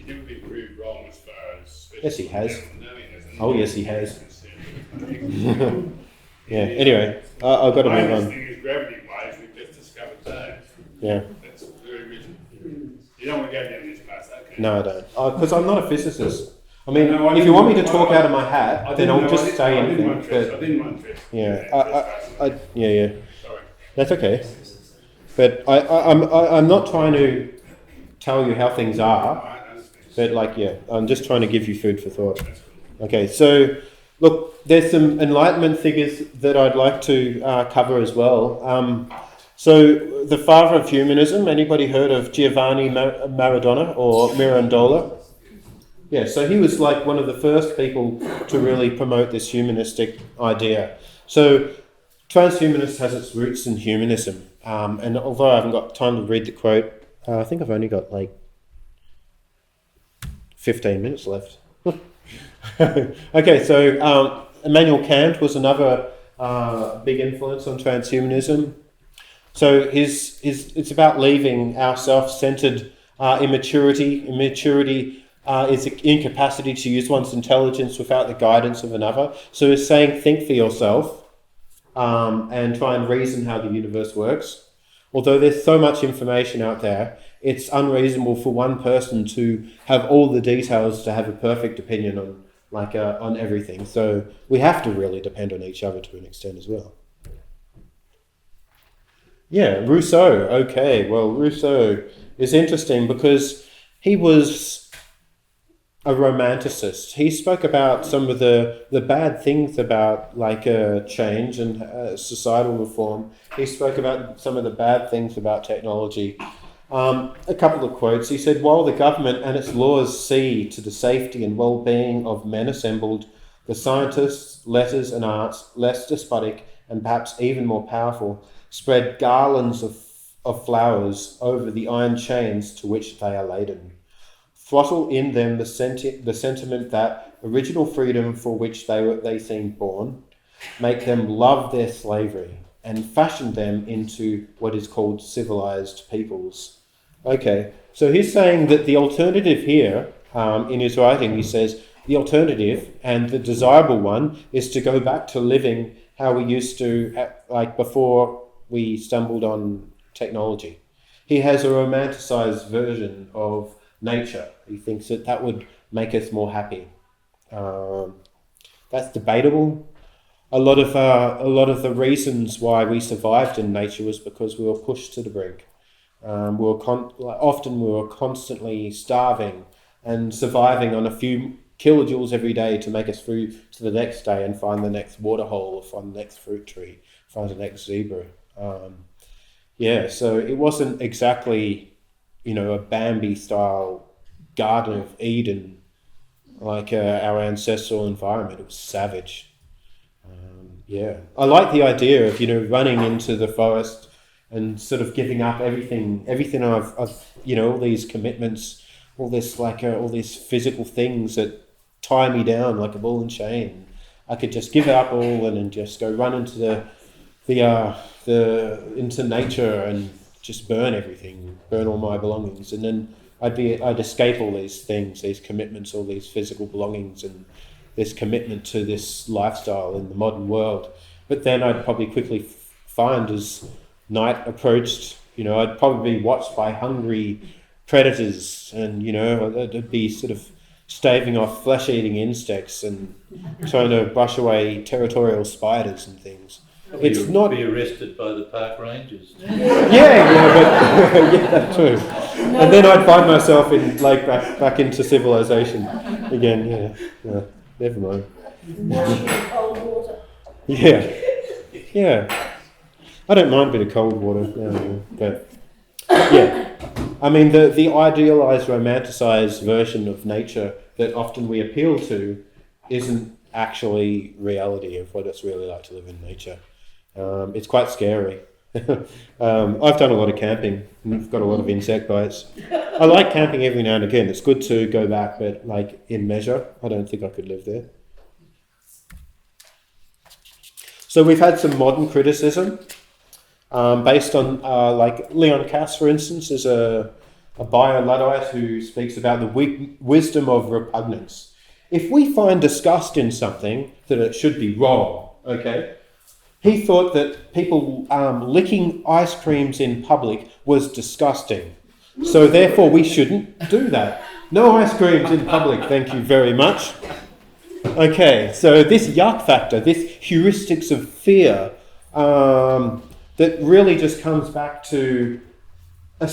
didn't be proved wrong as far as. Yes, he has. No, he hasn't. Oh, yes, he has. Yeah. Anyway, I've got to move The on. thing is gravity waves. We've just discovered those. Yeah. That's very original. You don't want to go down this path, okay? No, I don't. Because I'm not a physicist. I mean, No, I if you want me to didn't- talk out of my hat, then I'll just say I didn't anything. want stress. I But didn't want stress. yeah, yeah. Sorry. That's okay. But I'm not trying to tell you how things are. I understand. But like, yeah, I'm just trying to give you food for thought. Okay, so look, there's some Enlightenment figures that I'd like to cover as well. So the father of humanism, anybody heard of Giovanni Maradona or Mirandola? Yeah, so he was like one of the first people to really promote this humanistic idea. So transhumanist has its roots in humanism. And although I haven't got time to read the quote, I think I've only got like 15 minutes left. Okay, so Immanuel Kant was another big influence on transhumanism. So it's about leaving our self-centered immaturity. Immaturity is the incapacity to use one's intelligence without the guidance of another. So it's saying think for yourself and try and reason how the universe works. Although there's so much information out there, it's unreasonable for one person to have all the details to have a perfect opinion on everything. So we have to really depend on each other to an extent as well. Yeah, Rousseau. Okay, well, Rousseau is interesting because he was a romanticist. He spoke about some of the bad things about change and societal reform. He spoke about some of the bad things about technology. A couple of quotes. He said, while the government and its laws see to the safety and well-being of men assembled, the scientists, letters and arts, less despotic and perhaps even more powerful, spread garlands of flowers over the iron chains to which they are laden. Throttle in them the sentiment that original freedom for which they seemed born, make them love their slavery, and fashion them into what is called civilized peoples. Okay, so he's saying that the alternative here, in his writing, he says, the alternative and the desirable one is to go back to living how we used to, before we stumbled on technology. He has a romanticized version of nature. He thinks that would make us more happy. That's debatable. A lot of the reasons why we survived in nature was because we were pushed to the brink. Often we were constantly starving and surviving on a few kilojoules every day to make us through to the next day and find the next water hole, or find the next fruit tree, find the next zebra. So it wasn't exactly, a Bambi-style Garden of Eden like our ancestral environment. It was savage. I like the idea of running into the forest and sort of giving up everything I've all these commitments, all these physical things that tie me down like a ball and chain. I could just give it up all and then just go run into into nature and just burn everything, burn all my belongings, and then I'd escape all these things, these commitments, all these physical belongings, and this commitment to this lifestyle in the modern world. But then I'd probably quickly find as night approached, I'd probably be watched by hungry predators, and I'd be sort of staving off flesh-eating insects and trying to brush away territorial spiders and things. It's not be arrested by the park rangers. but that too. And then I'd find myself in back into civilization again. Yeah. Never mind. Cold water. Yeah. I don't mind a bit of cold water, but Yeah. I mean, the idealized, romanticized version of nature that often we appeal to isn't actually reality of what it's really like to live in nature. It's quite scary. I've done a lot of camping and I've got a lot of insect bites. I like camping every now and again. It's good to go back, but like in measure, I don't think I could live there. So we've had some modern criticism based on like Leon Cass, for instance, is a bio-Luddite who speaks about the wisdom of repugnance. If we find disgust in something, then it should be wrong, okay? He thought that people licking ice creams in public was disgusting. So therefore we shouldn't do that. No ice creams in public, thank you very much. Okay, so this yuck factor, this heuristics of fear, that really just comes back to a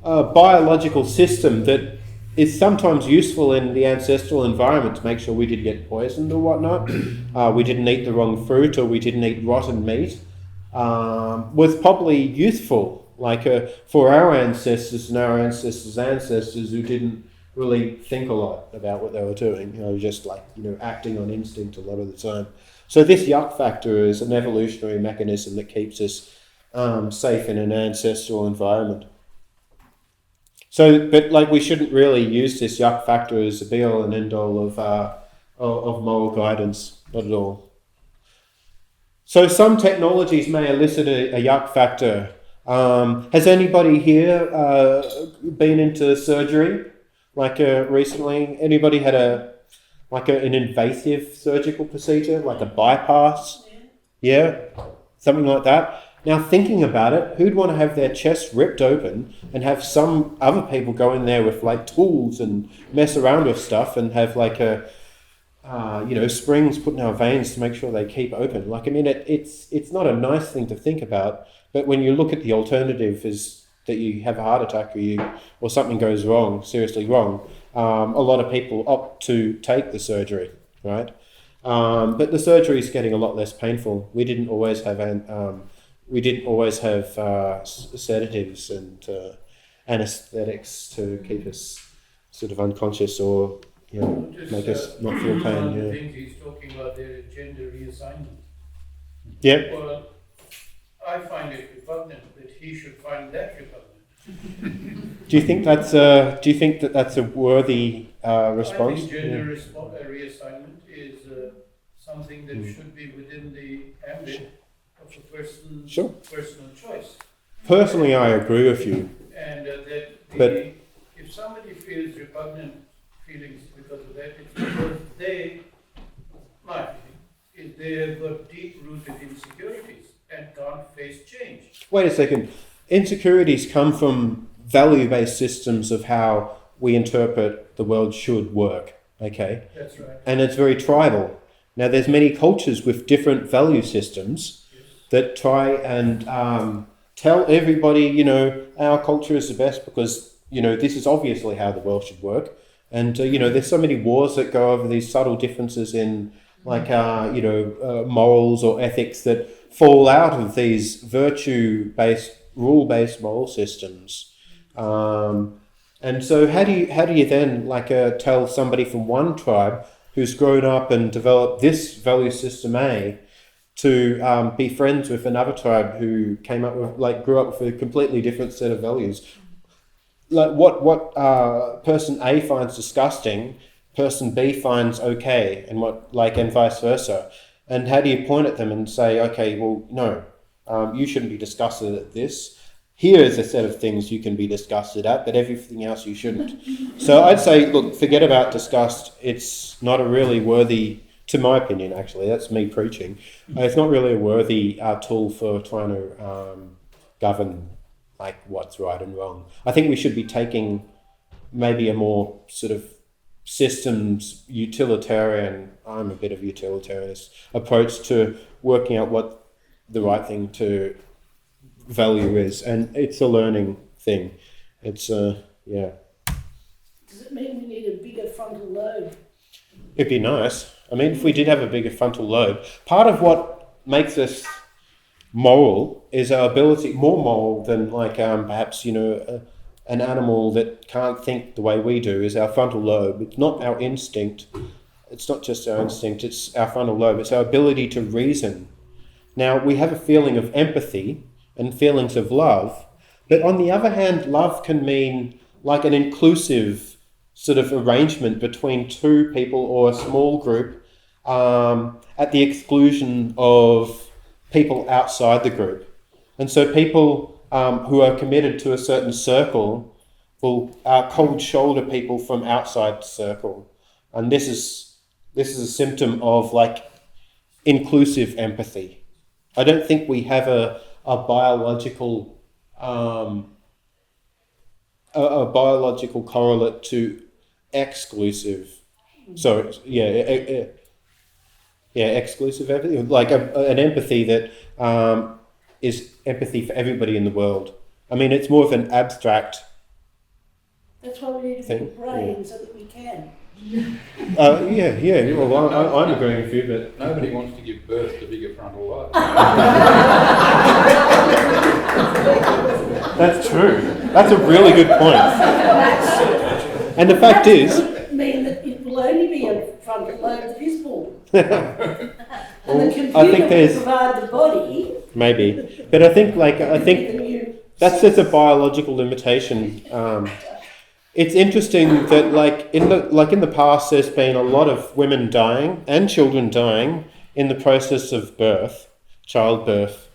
biological system that is sometimes useful in the ancestral environment to make sure we didn't get poisoned or whatnot, we didn't eat the wrong fruit or we didn't eat rotten meat, was probably useful, like for our ancestors and our ancestors' ancestors who didn't really think a lot about what they were doing, just like, acting on instinct a lot of the time. So this yuck factor is an evolutionary mechanism that keeps us safe in an ancestral environment. So, but like we shouldn't really use this yuck factor as a be-all and end-all of moral guidance, not at all. So some technologies may elicit a yuck factor. Has anybody here been into surgery? Like recently, anybody had an invasive surgical procedure, like a bypass? Yeah, something like that. Now, thinking about it, who'd want to have their chest ripped open and have some other people go in there with like tools and mess around with stuff and have like springs put in our veins to make sure they keep open? Like, I mean, it's not a nice thing to think about, but when you look at the alternative is that you have a heart attack or something goes wrong, seriously wrong, a lot of people opt to take the surgery, right? But the surgery is getting a lot less painful. We didn't always have sedatives and anesthetics to keep us sort of unconscious or make us not feel pain. One of the things he's talking about there is gender reassignment. Yep. Well, I find it repugnant that he should find that repugnant. Do you think that's a worthy response? I think gender reassignment is something that should be within the ambit of a person's personal choice. Personally, I agree with you. And if somebody feels repugnant feelings because of that, it's because my feeling is they have got deep-rooted insecurities and can't face change. Wait a second. Insecurities come from value-based systems of how we interpret the world should work, okay? That's right. And it's very tribal. Now, there's many cultures with different value systems that try and tell everybody, our culture is the best because, this is obviously how the world should work. And, there's so many wars that go over these subtle differences in, like, morals or ethics that fall out of these virtue-based, rule-based moral systems. And so how do you then, tell somebody from one tribe who's grown up and developed this value system A to be friends with another tribe who grew up with a completely different set of values? Like what person A finds disgusting, person B finds okay, and and vice versa. And how do you point at them and say, okay, well, no, you shouldn't be disgusted at this. Here is a set of things you can be disgusted at, but everything else you shouldn't. So I'd say, look, forget about disgust. It's not a really worthy, to my opinion, actually, that's me preaching. It's not really a worthy tool for trying to govern what's right and wrong. I think we should be taking maybe a more sort of systems utilitarian, I'm a bit of a utilitarist, approach to working out what the right thing to value is, and it's a learning thing. It's yeah. Does it mean we need a bigger frontal lobe? It'd be nice. I mean, if we did have a bigger frontal lobe, part of what makes us moral is our ability, more moral than like perhaps, you know, an animal that can't think the way we do, is our frontal lobe. It's not our instinct. It's not just our instinct, it's our frontal lobe. It's our ability to reason. Now, we have a feeling of empathy and feelings of love, but on the other hand, love can mean like an inclusive sort of arrangement between two people or a small group at the exclusion of people outside the group. And so people who are committed to a certain circle will cold shoulder people from outside the circle. And this is a symptom of like inclusive empathy. I don't think we have a biological a biological correlate to exclusive. So exclusive empathy, like an empathy that is empathy for everybody in the world. I mean, it's more of an abstract. That's why we need a big brain so that we can. Well, I'm agreeing with you, but Nobody wants to give birth to bigger frontal lobes. That's true. That's a really good point. And the fact is, That mean that it will only be a frontal lobe that is born. And the computer I think there's will provide the body. maybe, but I think that's just a biological limitation. It's interesting that in the past, there's been a lot of women dying and children dying in the process of childbirth.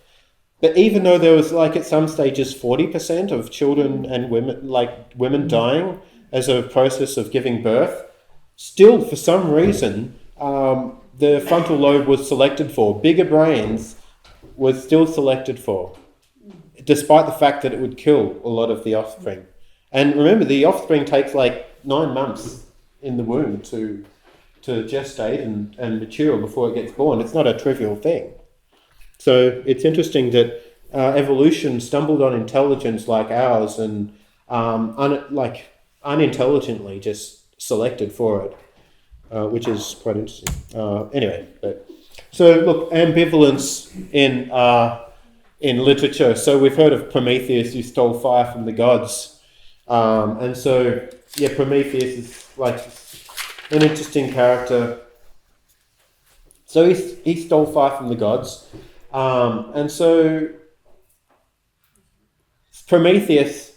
But even though there was at some stages 40% of children and women dying as a process of giving birth, still for some reason the frontal lobe was selected for. Bigger brains was still selected for, despite the fact that it would kill a lot of the offspring. And remember, the offspring takes 9 months in the womb to gestate and mature before it gets born. It's not a trivial thing. So it's interesting that evolution stumbled on intelligence like ours and unintelligently just selected for it, which is quite interesting. So look, ambivalence in literature. So we've heard of Prometheus who stole fire from the gods. Prometheus is an interesting character. So he stole fire from the gods. And so Prometheus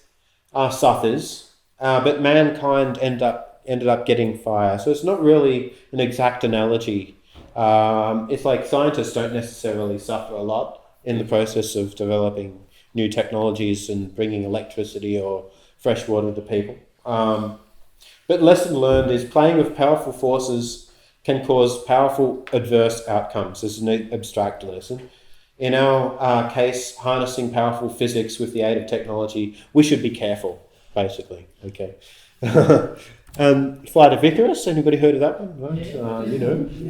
suffers, but mankind ended up getting fire. So it's not really an exact analogy. It's like scientists don't necessarily suffer a lot in the process of developing new technologies and bringing electricity or fresh water to people. But lesson learned is playing with powerful forces can cause powerful adverse outcomes. This is an abstract lesson. In our case, harnessing powerful physics with the aid of technology, we should be careful, basically. Okay. Flight of Icarus, anybody heard of that one? Right?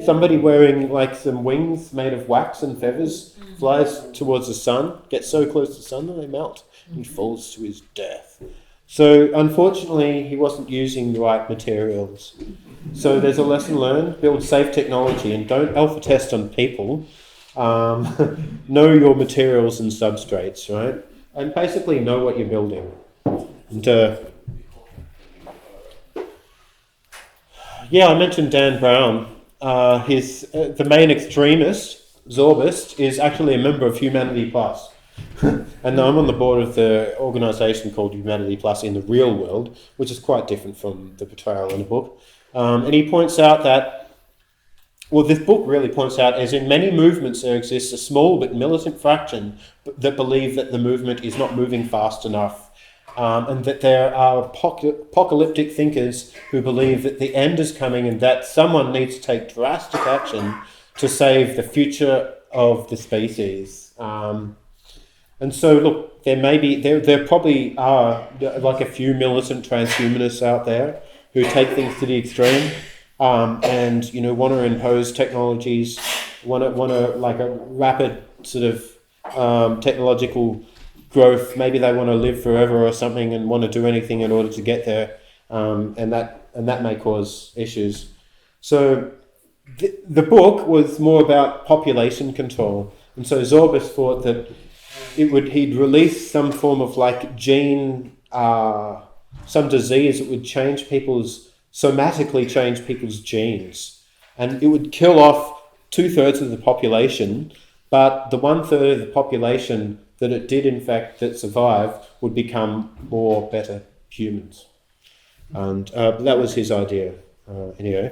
Somebody wearing some wings made of wax and feathers flies towards the sun, gets so close to the sun that they melt, and falls to his death. So unfortunately, he wasn't using the right materials. So there's a lesson learned: build safe technology and don't alpha test on people. Know your materials and substrates, right? And basically know what you're building. And I mentioned Dan Brown. The main extremist, Zorbist, is actually a member of Humanity Plus. And I'm on the board of the organisation called Humanity Plus in the real world, which is quite different from the portrayal in the book. And he points out that, this book really points out, as in many movements there exists a small but militant fraction that believe that the movement is not moving fast enough, and that there are apocalyptic thinkers who believe that the end is coming and that someone needs to take drastic action to save the future of the species. And so, look, there probably are a few militant transhumanists out there who take things to the extreme, and want to impose technologies, want to a rapid sort of technological growth. Maybe they want to live forever or something, and want to do anything in order to get there, and that may cause issues. So the book was more about population control. And so Zorbas thought that he'd release some form of like gene, some disease that would somatically change people's genes. And it would kill off 2/3 of the population, but the 1/3 of the population that it did infect that survived would become better humans. And that was his idea. Anyway.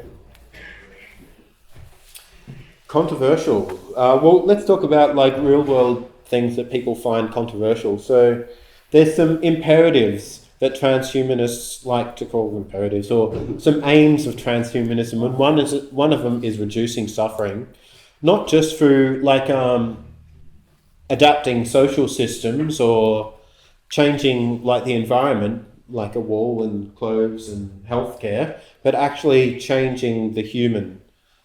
Controversial. Well, let's talk about like real world things that people find controversial. So there's some imperatives that transhumanists like to call imperatives, or some aims of transhumanism, and one of them is reducing suffering, not just through like adapting social systems or changing like the environment, like a wall and clothes and healthcare, but actually changing the human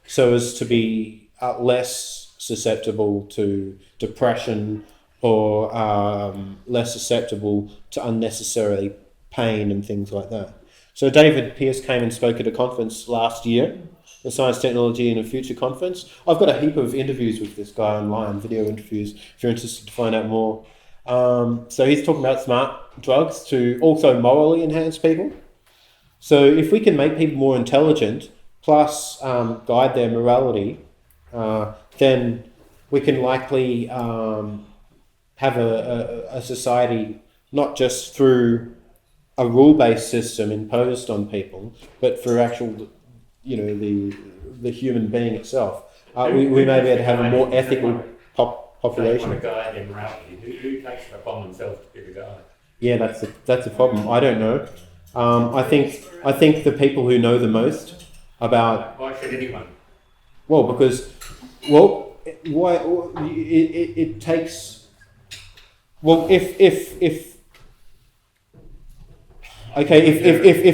so as to be less susceptible to depression or less susceptible to unnecessary pain and things like that. So David Pearce came and spoke at a conference last year, the Science, Technology in the Future conference. I've got a heap of interviews with this guy online, video interviews, if you're interested to find out more. So he's talking about smart drugs to also morally enhance people. So if we can make people more intelligent, plus guide their morality, then we can likely have a society not just through a rule-based system imposed on people, but for actual, the human being itself. We may be able to have a more ethical population. They want to guide their morality. Who takes it upon themselves to be the guide? Yeah, that's a problem. I don't know. I think the people who know the most about. Why should anyone? Well, because it takes. Well, if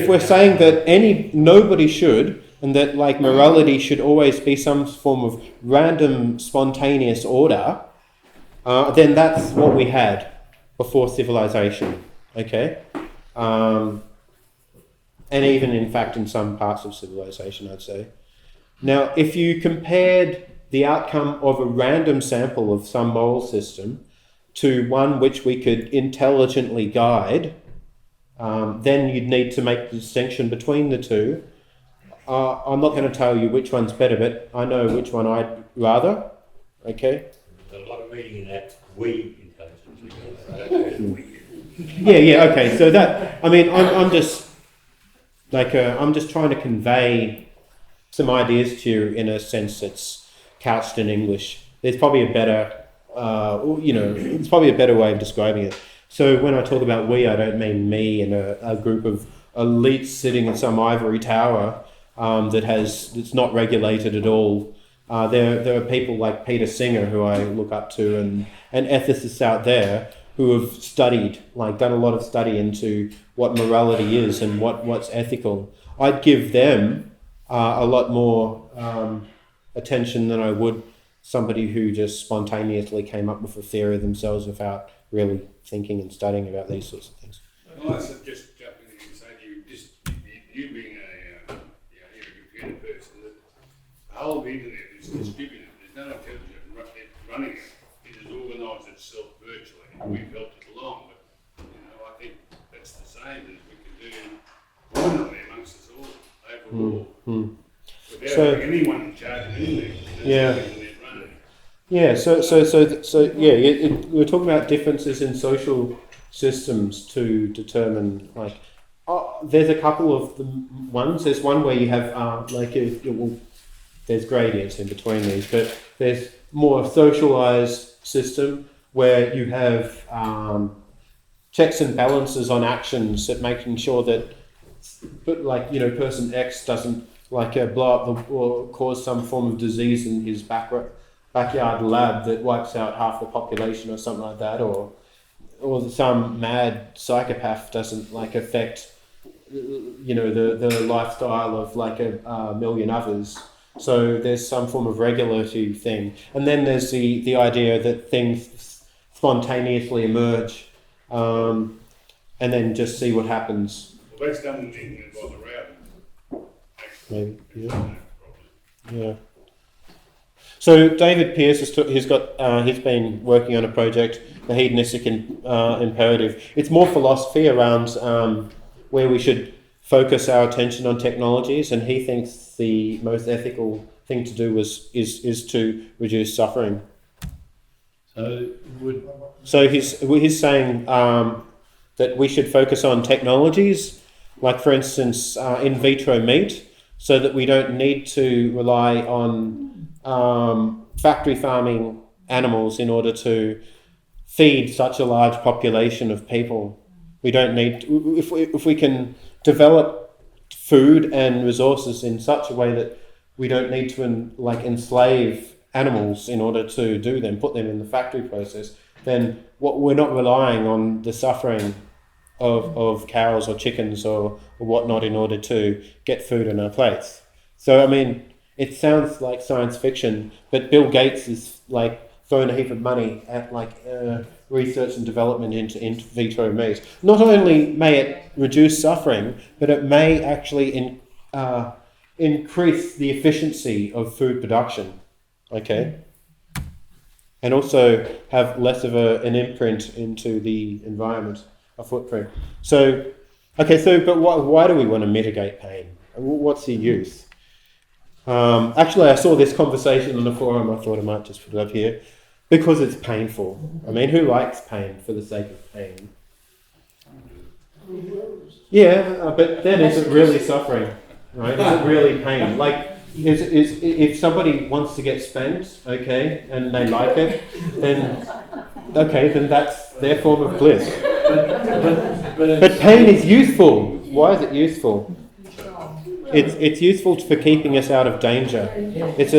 we're saying that nobody should, and that like morality should always be some form of random, spontaneous order, then that's what we had before civilization. Okay, and even in fact in some parts of civilization, I'd say. Now, if you compared the outcome of a random sample of some moral system to one which we could intelligently guide, then you'd need to make the distinction between the two. I'm not going to tell you which one's better, but I know which one I'd rather. Okay? There's a lot of reading in that we intelligently. Yeah, okay. So that, I mean, I'm just trying to convey some ideas to you in a sense that's couched in English. There's probably a better, it's probably a better way of describing it. So when I talk about we, I don't mean me and a group of elites sitting in some ivory tower that's not regulated at all. There are people like Peter Singer, who I look up to, and ethicists out there who have studied, like done a lot of study into what morality is and what's ethical. I'd give them a lot more attention than I would somebody who just spontaneously came up with a theory themselves without really thinking and studying about these sorts of things. Well, I just jump in and say you being a computer person, that the whole of the internet is distributed. There's no intelligence running it. It has organised itself virtually. We've helped it along, but I think that's the same as we can do ordinarily amongst us all overall. Without having anyone in charge of anything. Yeah. Yeah, we're talking about differences in social systems to determine, like, there's a couple of ones. There's one where you have, there's gradients in between these, but there's more socialized system where you have checks and balances on actions that making sure that, person X doesn't blow up or cause some form of disease in his backyard lab that wipes out half the population or something like that, or some mad psychopath doesn't affect the lifestyle of a million others. So there's some form of regulatory thing, and then there's the idea that things spontaneously emerge, and then just see what happens. Well, that's done in by the route. Maybe, yeah. So David Pearce he's been working on a project, the hedonistic imperative. It's more philosophy around where we should focus our attention on technologies, and he thinks the most ethical thing to do is to reduce suffering. So he's saying that we should focus on technologies, like for instance in vitro meat, so that we don't need to rely on factory farming animals in order to feed such a large population of people. We don't need to, if we can develop food and resources in such a way that we don't need to enslave animals in order to do them, put them in the factory process, then we're not relying on the suffering of cows or chickens or whatnot in order to get food on our plates. So I mean, it sounds like science fiction, but Bill Gates is throwing a heap of money at research and development into in vitro meat. Not only may it reduce suffering, but it may actually increase the efficiency of food production. Okay, and also have less of an imprint into the environment, a footprint. So, but why do we want to mitigate pain? What's the use? Actually, I saw this conversation on the forum. I thought I might just put it up here. Because it's painful. I mean, who likes pain for the sake of pain? Yeah, but then is it really suffering? Right? Is it really pain? If somebody wants to get spanked, okay, and they like it, then that's their form of bliss. But pain is useful. Why is it useful? It's useful for keeping us out of danger. It's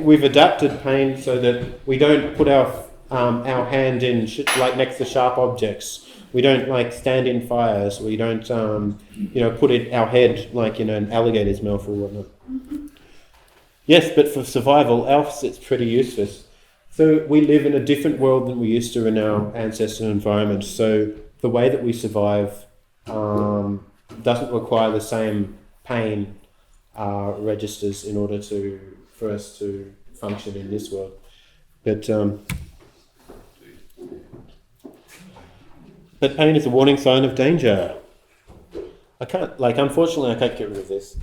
we've adapted pain so that we don't put our hand in next to sharp objects. We don't stand in fires. We don't put our head in an alligator's mouth or whatnot. Yes, but for survival else it's pretty useless. So we live in a different world than we used to in our ancestral environment. So the way that we survive doesn't require the same pain registers in order for us to function in this world. But pain is a warning sign of danger. Unfortunately, I can't get rid of this.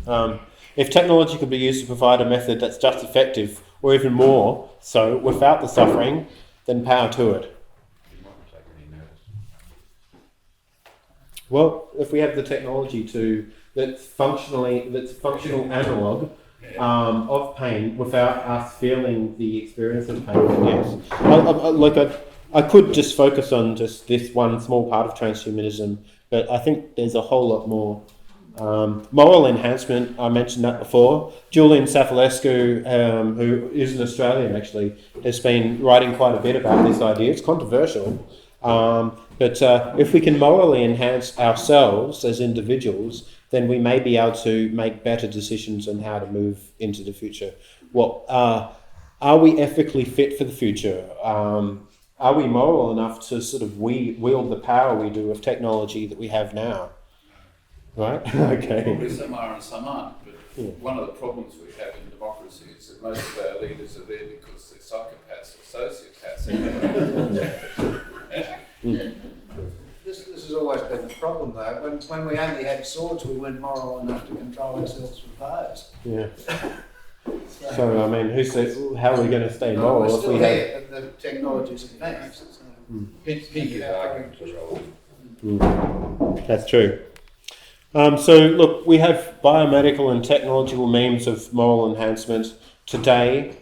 If technology could be used to provide a method that's just effective, or even more so, without the suffering, then power to it. Well, if we have the technology that's functional analog of pain without us feeling the experience of pain, then yes. I could just focus on just this one small part of transhumanism, but I think there's a whole lot more. Moral enhancement, I mentioned that before. Julian Savulescu, who is an Australian actually, has been writing quite a bit about this idea. It's controversial. But if we can morally enhance ourselves as individuals, then we may be able to make better decisions on how to move into the future. Are we ethically fit for the future? Are we moral enough to sort of wield the power we do of technology that we have now? Right? Okay. Probably some are and some aren't, but one of the problems we have in democracy is that most of our leaders are there because they're psychopaths or sociopaths. This has always been the problem, though. When we only had swords, we weren't moral enough to control ourselves with those. Yeah. So I mean, who says how are we going to stay moral we're if still we here, but the technology's advanced. That's true. So look, we have biomedical and technological means of moral enhancement today.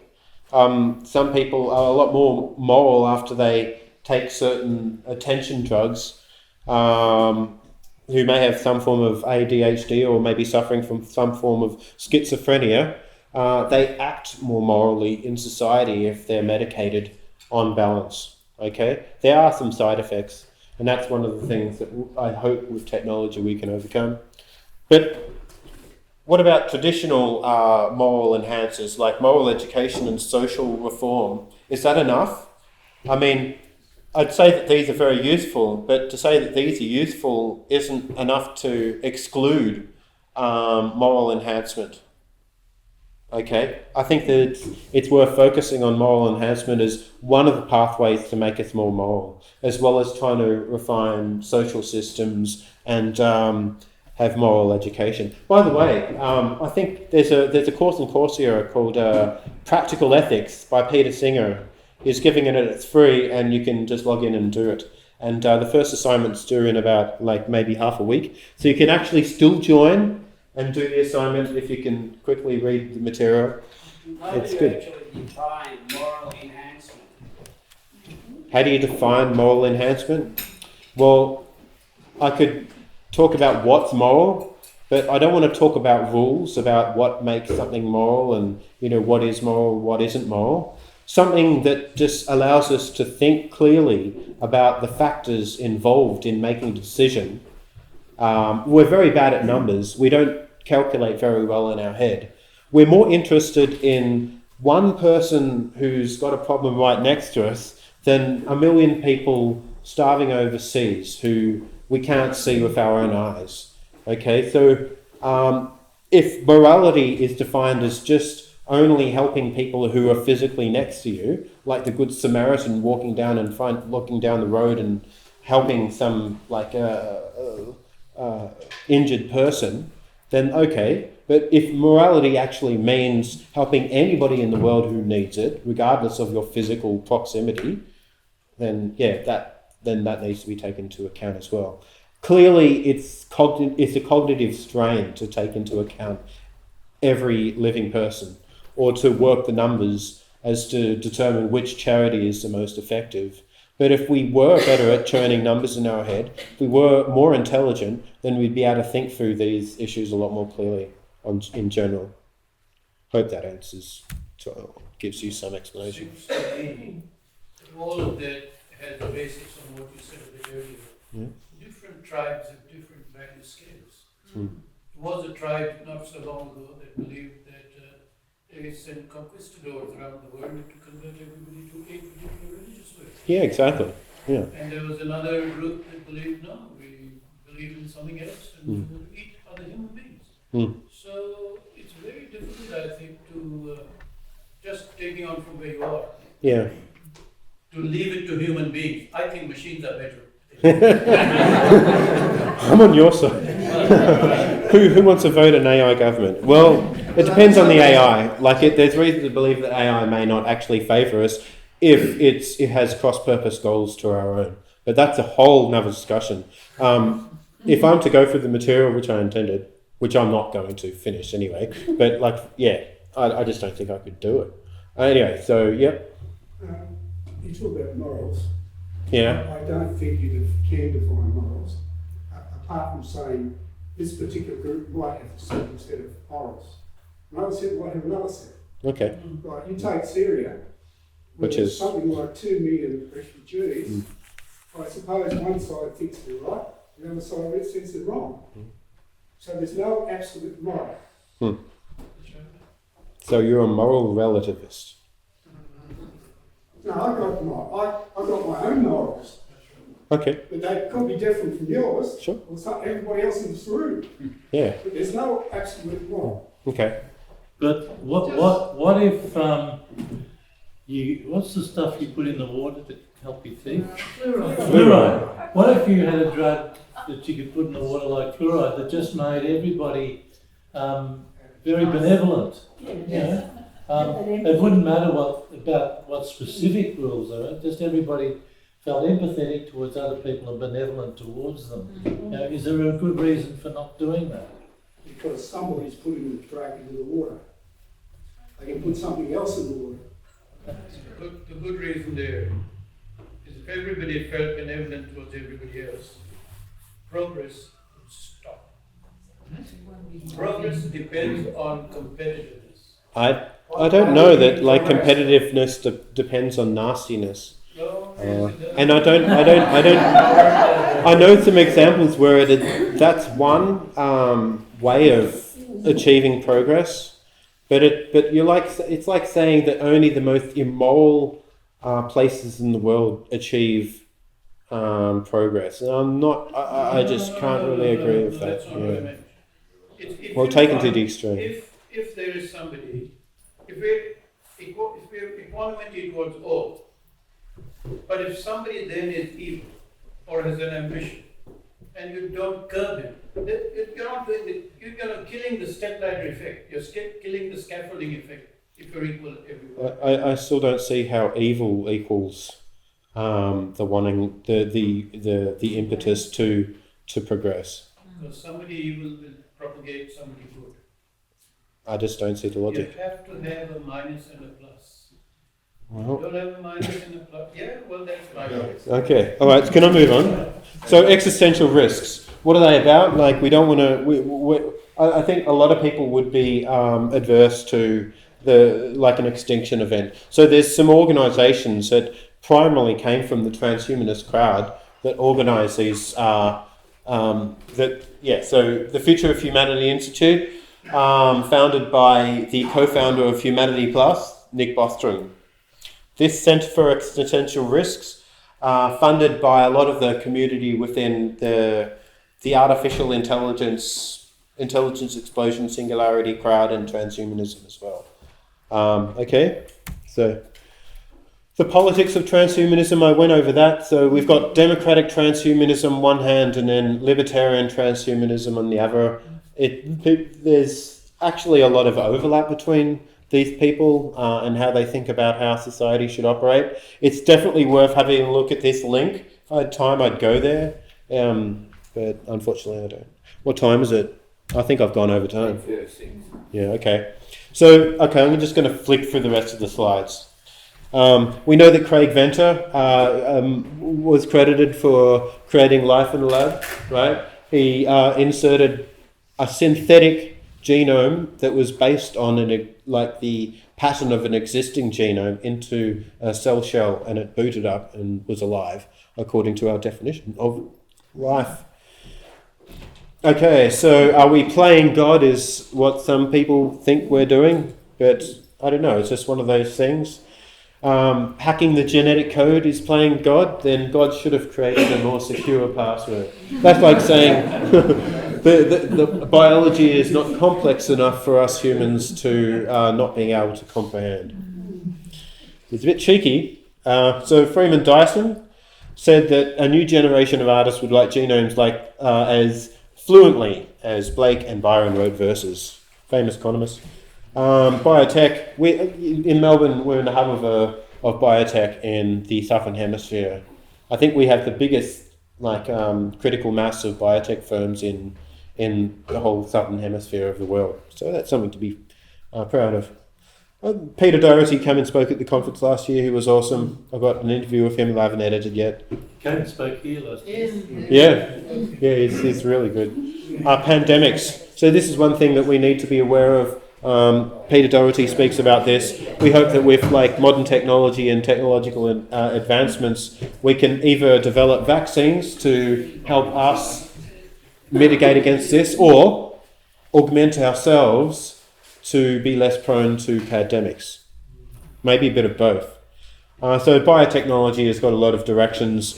Some people are a lot more moral after they take certain attention drugs, who may have some form of ADHD or maybe suffering from some form of schizophrenia. They act more morally in society if they're medicated on balance. Okay, there are some side effects, and that's one of the things that I hope with technology we can overcome. But what about traditional moral enhancers like moral education and social reform? Is that enough? I mean, I'd say that these are very useful, but to say that these are useful isn't enough to exclude moral enhancement. Okay, I think that it's worth focusing on moral enhancement as one of the pathways to make us more moral, as well as trying to refine social systems and have moral education. By the way, I think there's a course in Coursera called Practical Ethics by Peter Singer. He's giving it, it's free, and you can just log in and do it. And the first assignment's due in about like maybe half a week, so you can actually still join and do the assignment if you can quickly read the material. It's good. Actually define moral enhancement? How do you define moral enhancement? Well, I could talk about what's moral, but I don't want to talk about rules about what makes something moral and, you know, what is moral, what isn't moral. Something that just allows us to think clearly about the factors involved in making a decision. We're very bad at numbers. We don't calculate very well in our head. We're more interested in one person who's got a problem right next to us than a million people starving overseas who we can't see with our own eyes. Okay, so if morality is defined as just only helping people who are physically next to you, like the Good Samaritan walking down looking down the road and helping some injured person, then okay. But if morality actually means helping anybody in the world who needs it, regardless of your physical proximity, then yeah, that needs to be taken into account as well. Clearly, it's a cognitive strain to take into account every living person, or to work the numbers as to determine which charity is the most effective. But if we were better at churning numbers in our head, if we were more intelligent, then we'd be able to think through these issues a lot more clearly in general. Hope that gives you some explanation. All of that has a basis on what you said a bit earlier. Yeah. Different tribes have different value scales. There was a tribe not so long ago that believed that they sent conquistadors around the world to convert everybody to a particular religious way. Yeah, exactly. Yeah. And there was another group that believed, no, we believe in something else and we will eat other human beings. So it's very difficult, I think, to just taking on from where you are. Yeah. To leave it to human beings. I think machines are better. I'm on your side. Who wants to vote an AI government? Well, it depends on the AI. There's reason to believe that AI may not actually favour us if it has cross-purpose goals to our own. But that's a whole nother discussion. If I'm to go through the material which I intended, which I'm not going to finish anyway, but I just don't think I could do it. Anyway, so yep. You talk about morals. Yeah. I don't think you can define morals, apart from saying this particular group might have a certain set of morals. Another set might have another set. Okay. Right, you take Syria, which is something like 2 million refugees. I suppose one side thinks they're right, the other side thinks they're wrong. So there's no absolute moral. So you're a moral relativist. No, I've got my own morals. Okay. But they could be different from yours. Sure. Or everybody else in this room. Yeah. But there's no absolute moral. Okay. But what if what's the stuff you put in the water to help you think? Fluoride. What if you had a drug that you could put in the water like fluoride that just made everybody very benevolent? Yes. It wouldn't matter what specific rules there are, just everybody felt empathetic towards other people and benevolent towards them. Is there a good reason for not doing that? Because somebody's putting the drug into the water. They can put something else in the water. The good reason there is if everybody felt benevolent towards everybody else, progress would stop. Progress depends on competitiveness. I don't know that competitiveness depends on nastiness. And I know some examples where that's one way of achieving progress, but it's like saying that only the most immoral places in the world achieve progress. And I just can't really agree with that. Yeah. Well, taken to the extreme. If there is somebody if we're equanimity towards all, but if somebody then is evil or has an ambition, and you don't curb him, you're not doing it. You're killing the stepladder effect. You're killing the scaffolding effect. If you're equal everywhere. I still don't see how evil equals the wanting the impetus to progress. Because somebody evil will propagate somebody good. I just don't see the logic. You have to have a minus and a plus. Well, You don't have a minus and a plus. Yeah, well, that's my choice. okay, all right. Can I move on? So existential risks. What are they about? Like we don't want to. I think a lot of people would be adverse to like an extinction event. So there's some organisations that primarily came from the transhumanist crowd that organise these. So the Future of Humanity Institute, founded by the co-founder of Humanity Plus, Nick Bostrom. This Centre for Existential Risks, funded by a lot of the community within the artificial intelligence explosion singularity crowd and transhumanism as well. Okay, so the politics of transhumanism, I went over that. So we've got democratic transhumanism on one hand and then libertarian transhumanism on the other. There's actually a lot of overlap between these people and how they think about how society should operate. It's definitely worth having a look at this link. If I had time, I'd go there, but unfortunately I don't. What time is it? I think I've gone over time. Yeah, okay. So, I'm just going to flick through the rest of the slides. We know that Craig Venter was credited for creating life in the lab, right? He inserted a synthetic genome that was based on the pattern of an existing genome into a cell shell, and it booted up and was alive, according to our definition of life. Okay, so are we playing God is what some people think we're doing, but I don't know, it's just one of those things. Hacking the genetic code is playing God, then God should have created a more secure password. That's like saying the biology is not complex enough for us humans to not being able to comprehend. It's a bit cheeky. So Freeman Dyson said that a new generation of artists would write genomes as fluently as Blake and Byron wrote verses. Famous economists. Biotech. In Melbourne, we're in the hub of biotech in the Southern Hemisphere. I think we have the biggest critical mass of biotech firms in the whole Southern Hemisphere of the world. So that's something to be proud of. Peter Doherty came and spoke at the conference last year. He was awesome. I got an interview with him. I haven't edited yet. Came and spoke here last year. Yeah, he's really good. Pandemics. So this is one thing that we need to be aware of. Peter Doherty speaks about this. We hope that with modern technology and technological advancements, we can either develop vaccines to help us mitigate against this, or augment ourselves to be less prone to pandemics. Maybe a bit of both. So biotechnology has got a lot of directions.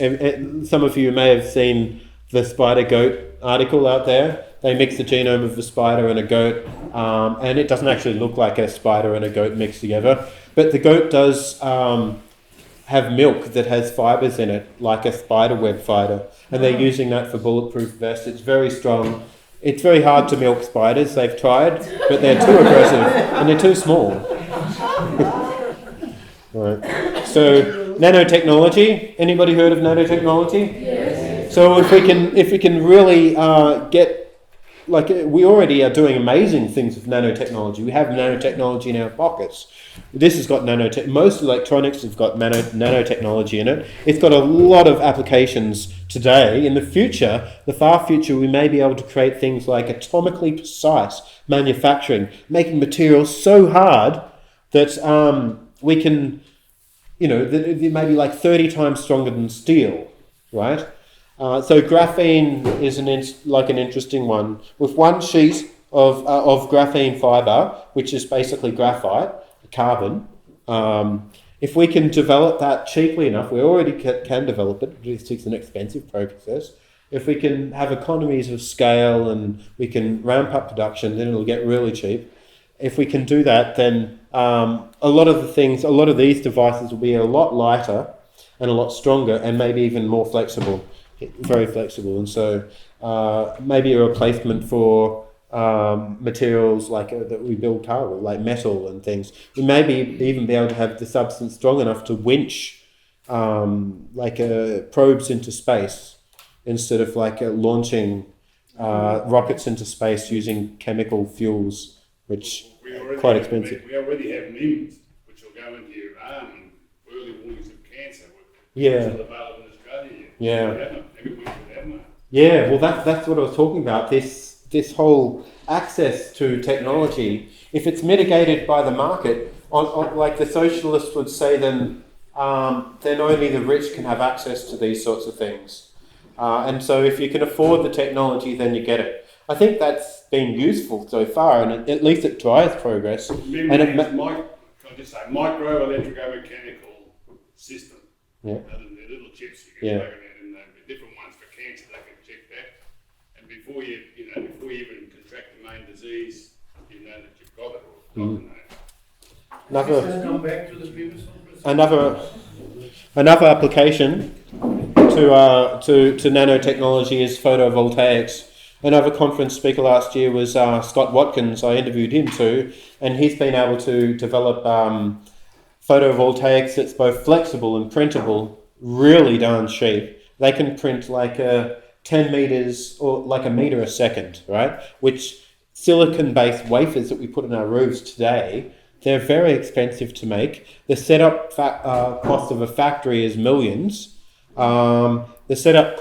Some of you may have seen the spider goat article out there. They mix the genome of the spider and a goat, and it doesn't actually look like a spider and a goat mixed together. But the goat does have milk that has fibers in it, like a spider web fiber, and they're using that for bulletproof vests. It's very strong. It's very hard to milk spiders. They've tried, but they're too aggressive and they're too small. Right. So nanotechnology. Anybody heard of nanotechnology? Yes. So if we can really get, we already are doing amazing things with nanotechnology. We have nanotechnology in our pockets. This has got most electronics have got nanotechnology in it. It's got a lot of applications today. In the future, the far future, we may be able to create things like atomically precise manufacturing, making materials so hard that we can, they may be 30 times stronger than steel, right? So graphene is an interesting one. With one sheet of graphene fiber, which is basically graphite, carbon, if we can develop that cheaply enough, we already can develop it. It's an expensive process. If we can have economies of scale and we can ramp up production, then it'll get really cheap. if we can do that, then a lot of these devices will be a lot lighter and a lot stronger, and maybe even more flexible, very flexible. And so maybe a replacement for materials like that we build cars with, like metal and things. We may even be able to have the substance strong enough to winch probes into space, instead of launching rockets into space using chemical fuels, which are quite expensive. We already have MIMS, which will go into your arm and early warnings of cancer. Yeah. Which are available in Australia. Yeah. Everywhere. Yeah. Well, that's what I was talking about. This whole access to technology, if it's mitigated by the market, like the socialists would say, then only the rich can have access to these sorts of things. And so if you can afford the technology, then you get it. I think that's been useful so far, and at least it drives progress. Micro electromechanical system. Yeah. The little chips you can plug in, and different ones for cancer, they can check that. And before you even contract the main disease, you know that you've got it or not. Come back to the previous one. Another application to nanotechnology is photovoltaics. Another conference speaker last year was Scott Watkins. I interviewed him too, and he's been able to develop photovoltaics that's both flexible and printable, really darn cheap. They can print 10 meters or a meter a second, right? Which silicon-based wafers that we put in our roofs today, they're very expensive to make. The setup cost of a factory is millions. The setup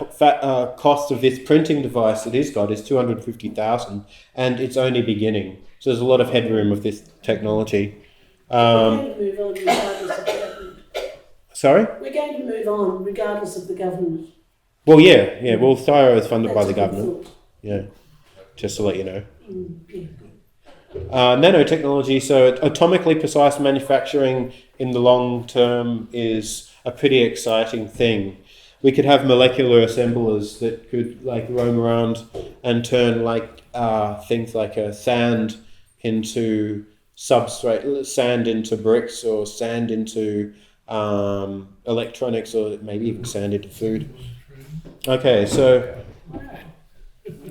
cost of this printing device that he's got is $250,000, and it's only beginning. So there's a lot of headroom with this technology. We're going to move on regardless of the government. Sorry? We're going to move on regardless of the government. Well, yeah. Well, Thyro is funded by the government. Yeah, just to let you know. Nanotechnology, so atomically precise manufacturing in the long term is a pretty exciting thing. We could have molecular assemblers that could roam around and turn things like sand into substrate, sand into bricks, or sand into electronics, or maybe even sand into food. Okay, so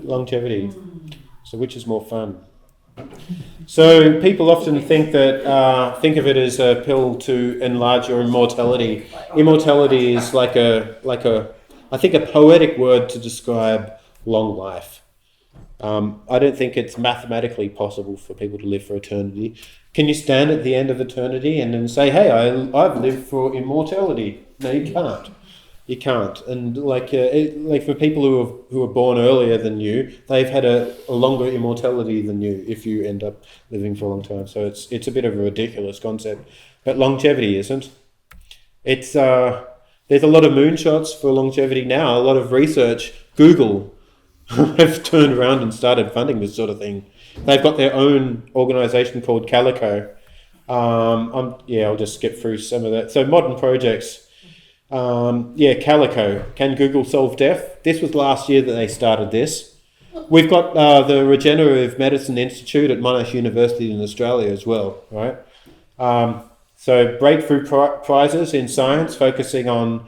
longevity. So which is more fun? So people often think of it as a pill to enlarge your immortality. Immortality is I think a poetic word to describe long life. I don't think it's mathematically possible for people to live for eternity. Can you stand at the end of eternity and then say, "Hey, I've lived for immortality"? No, you can't. You can't. And for people who are born earlier than you, they've had a longer immortality than you if you end up living for a long time. So it's a bit of a ridiculous concept. But longevity isn't. It's there's a lot of moonshots for longevity now, a lot of research. Google have turned around and started funding this sort of thing. They've got their own organisation called Calico. I'll just skip through some of that. So modern projects. Calico. Can Google solve death? This was last year that they started this. We've got the Regenerative Medicine Institute at Monash University in Australia as well, right? So breakthrough prizes in science, focusing on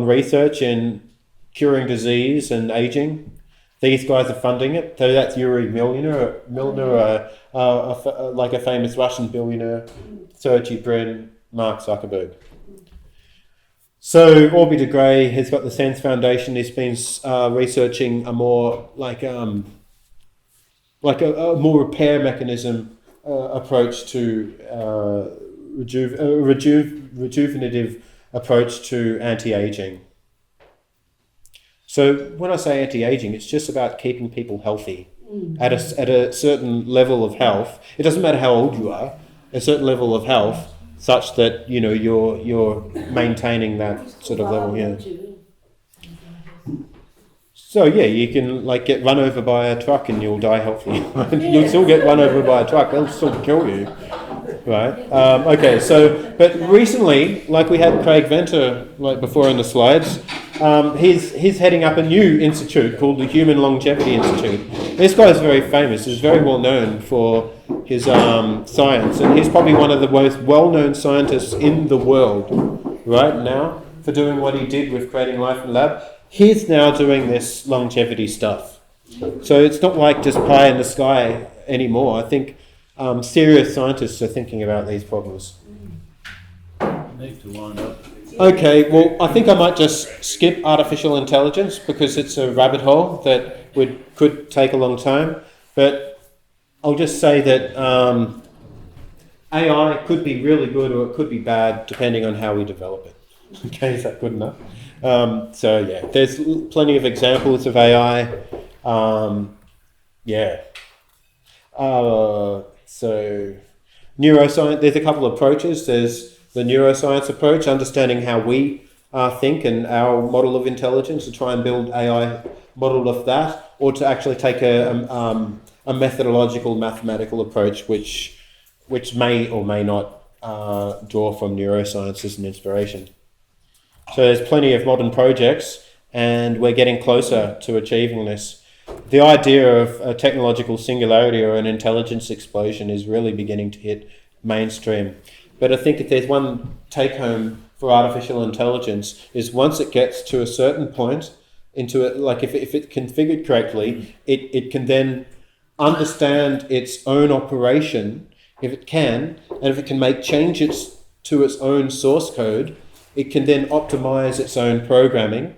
research in curing disease and aging. These guys are funding it. So that's Yuri Milner, a famous Russian billionaire, Sergey Brin, Mark Zuckerberg. So Orby de Grey has got the Sense Foundation. He's been researching a more a more repair mechanism approach to rejuvenative approach to anti-aging. So when I say anti-aging, it's just about keeping people healthy at a certain level of health. It doesn't matter how old you are. A certain level of health, such that you're maintaining that sort of level. Yeah. So you can get run over by a truck and you'll die healthy. You'll still get run over by a truck; they'll still kill you, right? Okay. So, but recently, we had Craig Venter before in the slides. He's heading up a new institute called the Human Longevity Institute, This guy is very famous. He's very well known for his science, and he's probably one of the most well-known scientists in the world right now for doing what he did with creating life in the lab. He's now doing this longevity stuff. So it's not like just pie in the sky anymore. I think serious scientists are thinking about these problems. Need to wind up. Okay, well, I think I might just skip artificial intelligence because it's a rabbit hole that could take a long time. But I'll just say that AI could be really good or it could be bad depending on how we develop it. Okay, is that good enough? So yeah, there's plenty of examples of AI. So neuroscience, there's a couple of approaches. There's the neuroscience approach, understanding how we think and our model of intelligence, to try and build AI model of that, or to actually take a methodological mathematical approach which may or may not draw from neuroscience as an inspiration. So there's plenty of modern projects and we're getting closer to achieving this. The idea of a technological singularity or an intelligence explosion is really beginning to hit mainstream. But I think if there's one take-home for artificial intelligence is once it gets to a certain point into it, like if it's configured correctly, it can then understand its own operation, if it can, and if it can make changes to its own source code, it can then optimize its own programming,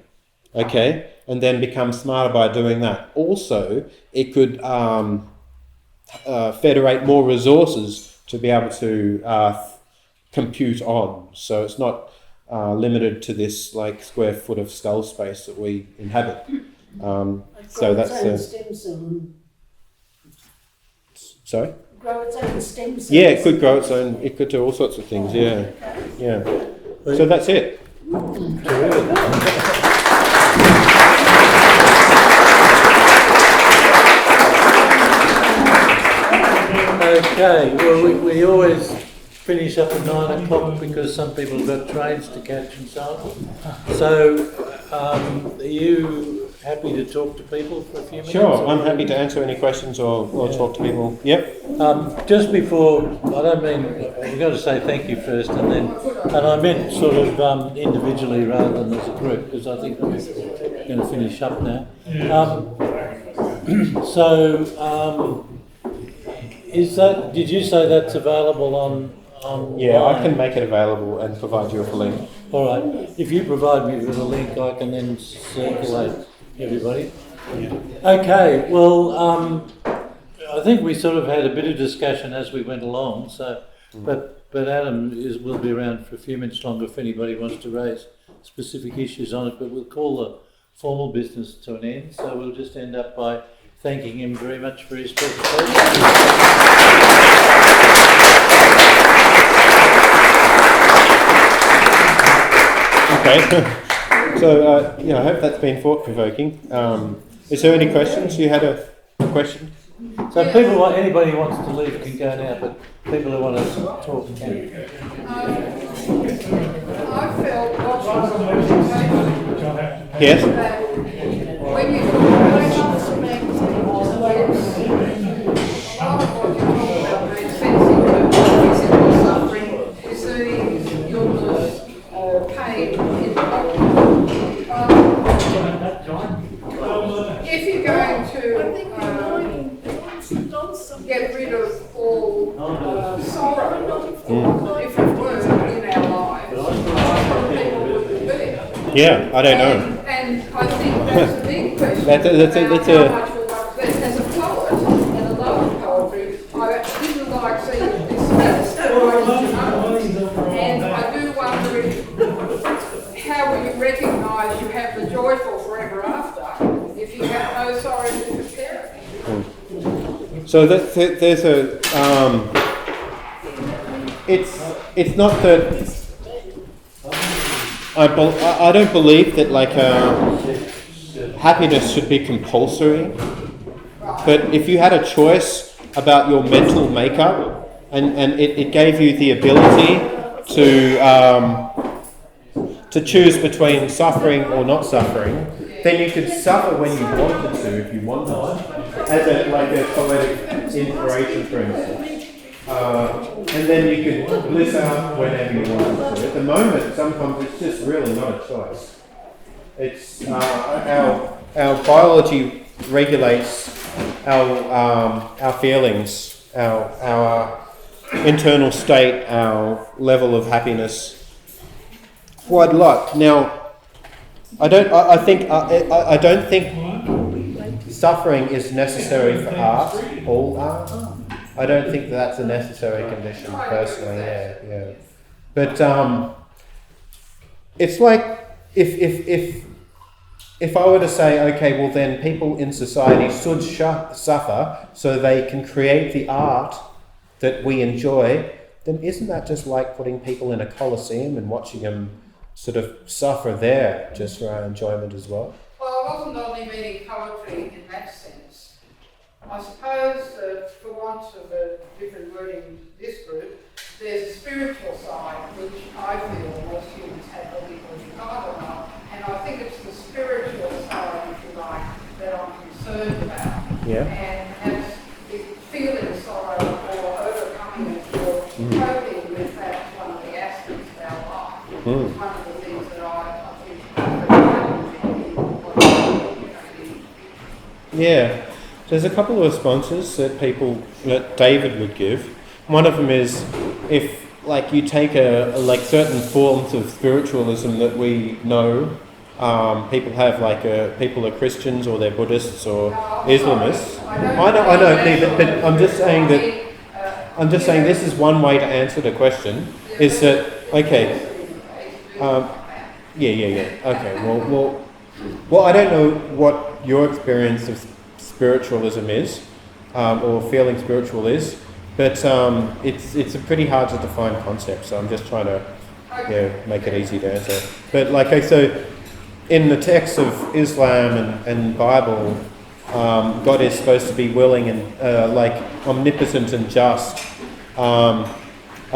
okay, and then become smarter by doing that. Also, it could federate more resources to be able to compute on. So it's not limited to this like square foot of skull space that we inhabit. So that's stem cell. Sorry? Grow its own stem cells. Yeah, it could grow its own. It could do all sorts of things. Yeah, yeah. So that's it. Okay, well, we always finish up at 9 o'clock because some people have got trains to catch and so on. So, are you happy to talk to people for a few minutes? Sure, I'm happy to answer any questions or talk to people. Yep. Just before, I don't mean, we've got to say thank you first, and I meant sort of individually rather than as a group, because I think we're going to finish up now. Did you say that's available on Yeah, I can make it available and provide you with a link. All right. If you provide me with a link, I can then circulate everybody. Yeah. Okay. Well, I think we sort of had a bit of discussion as we went along. So, but Adam will be around for a few minutes longer if anybody wants to raise specific issues on it. But we'll call the formal business to an end. So we'll just end up by thanking him very much for his presentation. Okay. So, I hope that's been thought-provoking. Is there any questions? You had a question? So anybody who wants to leave can go now, but people who want to talk can. I felt watching the presentation. Yes? When you talk about the magazines, a lot of what you talk about being sensitive to physical suffering, is the illness, pain in the body. If you're going to get rid of all sorrow, if it were in our lives, what people would it be? Yeah, I don't know. And I think that's a big question. That's how much we love that. As a poet and a lover of poetry, I didn't like seeing this list. And I do wonder how will you recognise you have the joyful forever after if you have no sorrow to compare it? So there's a it's not that I don't believe that like happiness should be compulsory, but if you had a choice about your mental makeup and it gave you the ability to choose between suffering or not suffering, then you could suffer when you wanted to if you wanted. as a poetic inspiration, for instance. And then you can bliss out whenever you want to. At the moment, sometimes it's just really not a choice. It's our biology regulates our feelings, our internal state, our level of happiness. Quite a lot. Now, I don't think suffering is necessary for art, all art. I don't think that's a necessary condition, personally. Yeah. But it's like if I were to say, okay, well then people in society should suffer so they can create the art that we enjoy, then isn't that just like putting people in a coliseum and watching them sort of suffer there just for our enjoyment as well? Well, I wasn't only meaning poetry in that sense. I suppose that, for want of a different wording in this group, there's a spiritual side which I feel most humans have a little regard on, and I think it's the spiritual side, if you like, that I'm concerned about. Yeah. And as feeling sorrow or overcoming it or coping with that one of the aspects of our life is one of the things that I think Yeah. There's a couple of responses that David would give. One of them is if you take certain forms of spiritualism that we know, people have people are Christians or they're Buddhists or Islamists. I know, but I'm just saying this is one way to answer the question. Is that okay? Yeah. Okay. Well, I don't know what your experience of spiritualism is, or feeling spiritual is, but it's a pretty hard to define concept. So I'm just trying to make it easy to answer. But so in the text of Islam and Bible, God is supposed to be willing and omnipotent and just. I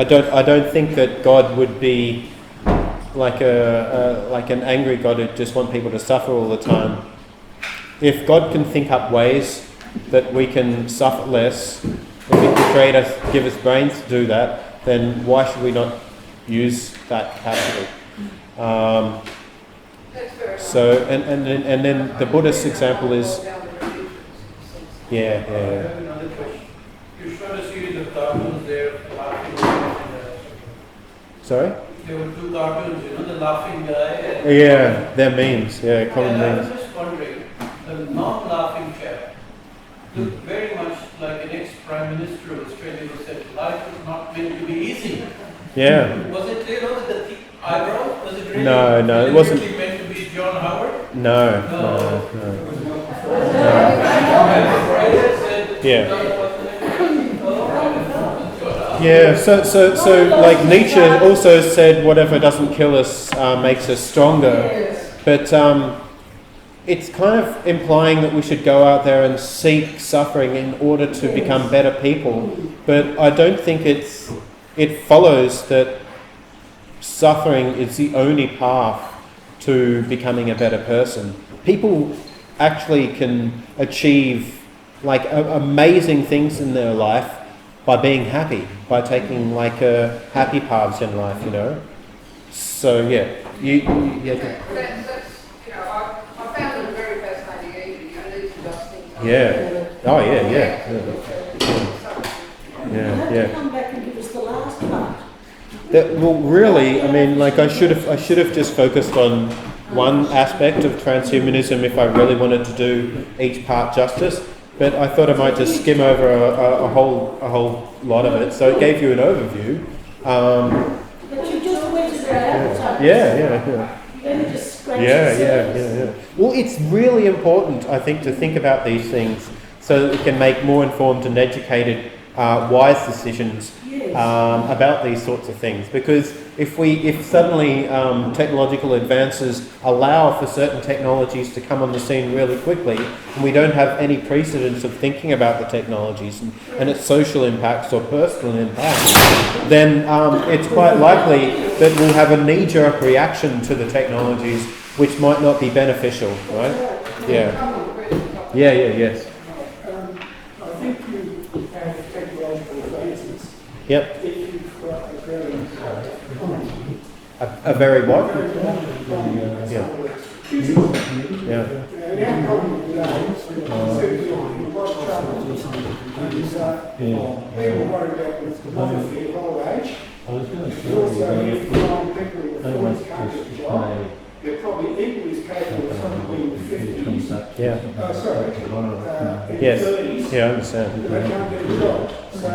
don't think that God would be like an angry God who just want people to suffer all the time. If God can think up ways that we can suffer less, if He can give us brains to do that, then why should we not use that capacity? So and then the Buddhist example is I have another question. You showed a series of cartoons there, laughing. Sorry? There were two cartoons, the laughing guy. Yeah, they're memes. Yeah, common and memes. I was just wondering, the non-laughing chap looked very much like an ex-prime minister of Australia who said life is not meant to be easy. Yeah. Was it, with the eyebrows? Was it really? No, it wasn't. Really meant to be John Howard? No. Yeah. Yeah, so Nietzsche also said whatever doesn't kill us makes us stronger. But it's kind of implying that we should go out there and seek suffering in order to become better people. But I don't think it follows that suffering is the only path to becoming a better person. People actually can achieve amazing things in their life by being happy, by taking happy paths in life, So yeah, I found it very fascinating. These are just things. Yeah. Oh yeah. Have to come back and give us the last part. Really, I should have just focused on one aspect of transhumanism if I really wanted to do each part justice. But I thought I might just skim over a whole lot of it. So it gave you an overview. But you just went to that. Yeah. Well, it's really important, I think, to think about these things so that we can make more informed and educated, wise decisions about these sorts of things. Because if suddenly technological advances allow for certain technologies to come on the scene really quickly, and we don't have any precedence of thinking about the technologies and its social impacts or personal impacts, then it's quite likely that we'll have a knee-jerk reaction to the technologies which might not be beneficial, right? Yes. Yep. if you've got a very A very what? yeah. Yeah. And our problem today, certainly in a lot of trouble, is people worry about the demography of old age. And also, if you find people in the 40s can't get a job, they're probably equally as capable as somebody in the 50s. Yeah. In Yes. the 30s. Yeah, I understand. They can't get a job. So,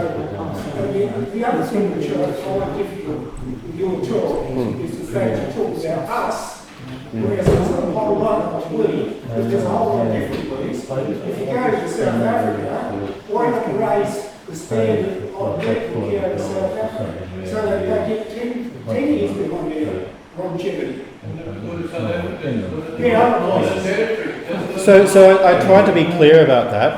the other thing which I find difficult with your talk is the fact you talk about us, whereas there's a whole lot of we, but there's a whole lot of different we's. If you go to South Africa, why not raise the standard of medical care in South Africa so that they get 10 years behind their longevity? So I tried to be clear about that,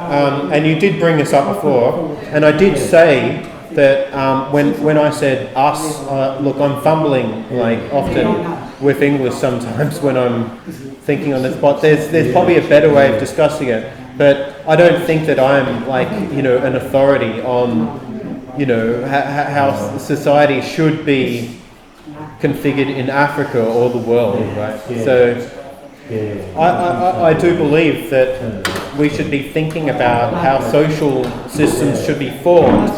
and you did bring this up before, and I did say that when I said us, look, I'm fumbling like often with English sometimes when I'm thinking on the spot. There's probably a better way of discussing it, but I don't think that I'm like an authority on how society should be configured in Africa or the world, right? So I do believe that we should be thinking about how social systems should be formed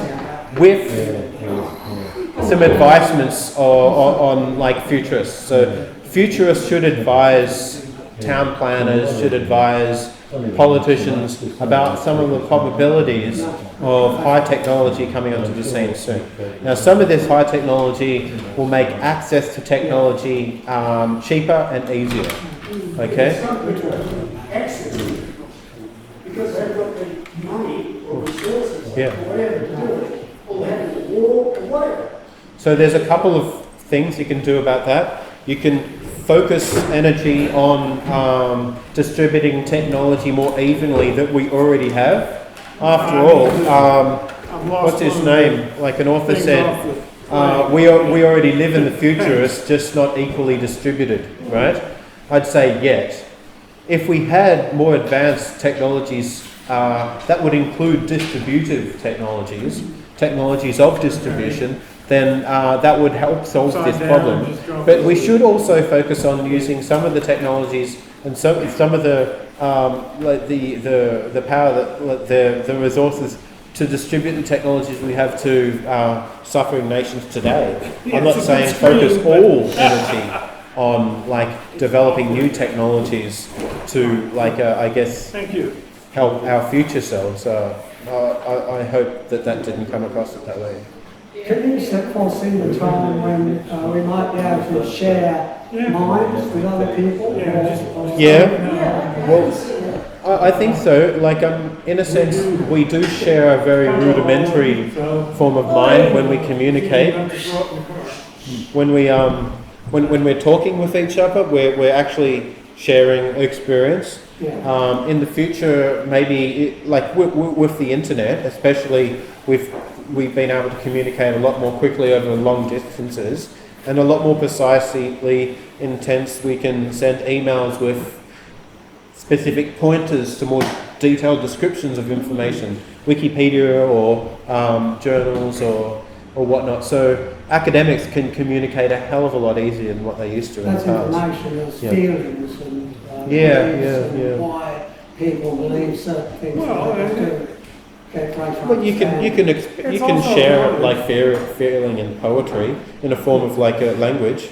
with some advisements on like futurists. So futurists should advise town planners, should advise politicians about some of the probabilities of high technology coming onto the scene soon. Now, some of this high technology will make access to technology cheaper and easier. Okay? Access to it, because they've got the money or resources or whatever to do it, or they have to war or whatever. So there's a couple of things you can do about that. You can focus energy on distributing technology more evenly that we already have. After all, what's his name? Like an author said, we already live in the future, it's just not equally distributed, right? I'd say yet. If we had more advanced technologies, that would include distributive technologies of distribution, then that would help solve this problem. But we should also focus on using some of the technologies and some of the power, the resources to distribute the technologies we have to suffering nations today. I'm not saying focus all energy on like developing new technologies to I guess help our future selves. I hope that didn't come across it that way. Can you foresee the time when we might be able to share minds with other people? Yeah. Well, I think so. Like, in a sense, we do share a very rudimentary form of mind when we communicate. When we're talking with each other, we're actually sharing experience. In the future, maybe with the internet, especially we've been able to communicate a lot more quickly over long distances and a lot more precisely intense. We can send emails with specific pointers to more detailed descriptions of information, Wikipedia or journals or whatnot. So academics can communicate a hell of a lot easier than what they used to in the past. Information as feelings and why people believe certain things. Well, you can share like feeling and poetry in a form of like a language.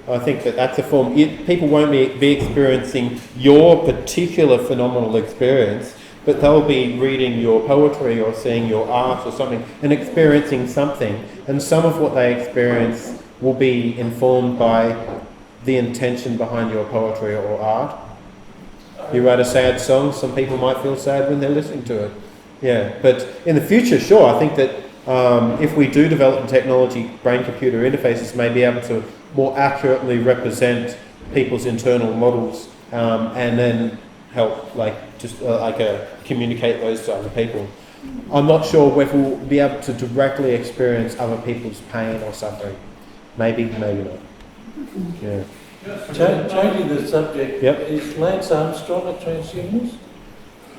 I think that's a form. People won't be experiencing your particular phenomenal experience, but they'll be reading your poetry or seeing your art or something and experiencing something. And some of what they experience will be informed by the intention behind your poetry or art. You write a sad song, some people might feel sad when they're listening to it. Yeah, but in the future, sure, I think that if we do develop technology, brain-computer interfaces may be able to more accurately represent people's internal models and then help communicate those to other people. I'm not sure whether we'll be able to directly experience other people's pain or suffering. Maybe, maybe not. Yeah. Changing the subject, is Lance Armstrong a transhumanist? I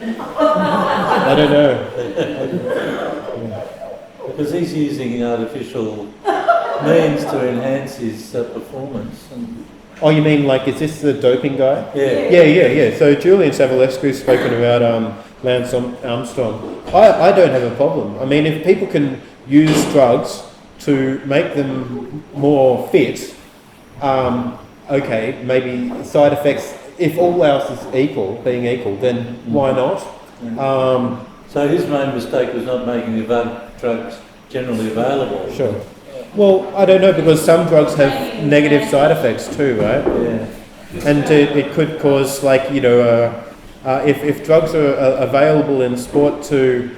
don't know. Because he's using artificial means to enhance his performance. And Oh, you mean like, is this the doping guy? yeah. Yeah. So Julian Savulescu's spoken about Lance Armstrong. I don't have a problem. I mean, if people can use drugs to make them more fit, okay, maybe side effects, if all else is being equal, then why not? So his main mistake was not making the drugs generally available. Sure. Well, I don't know, because some drugs have negative side effects too, right? Yeah. And it could cause, like, you know, if drugs are available in sport to,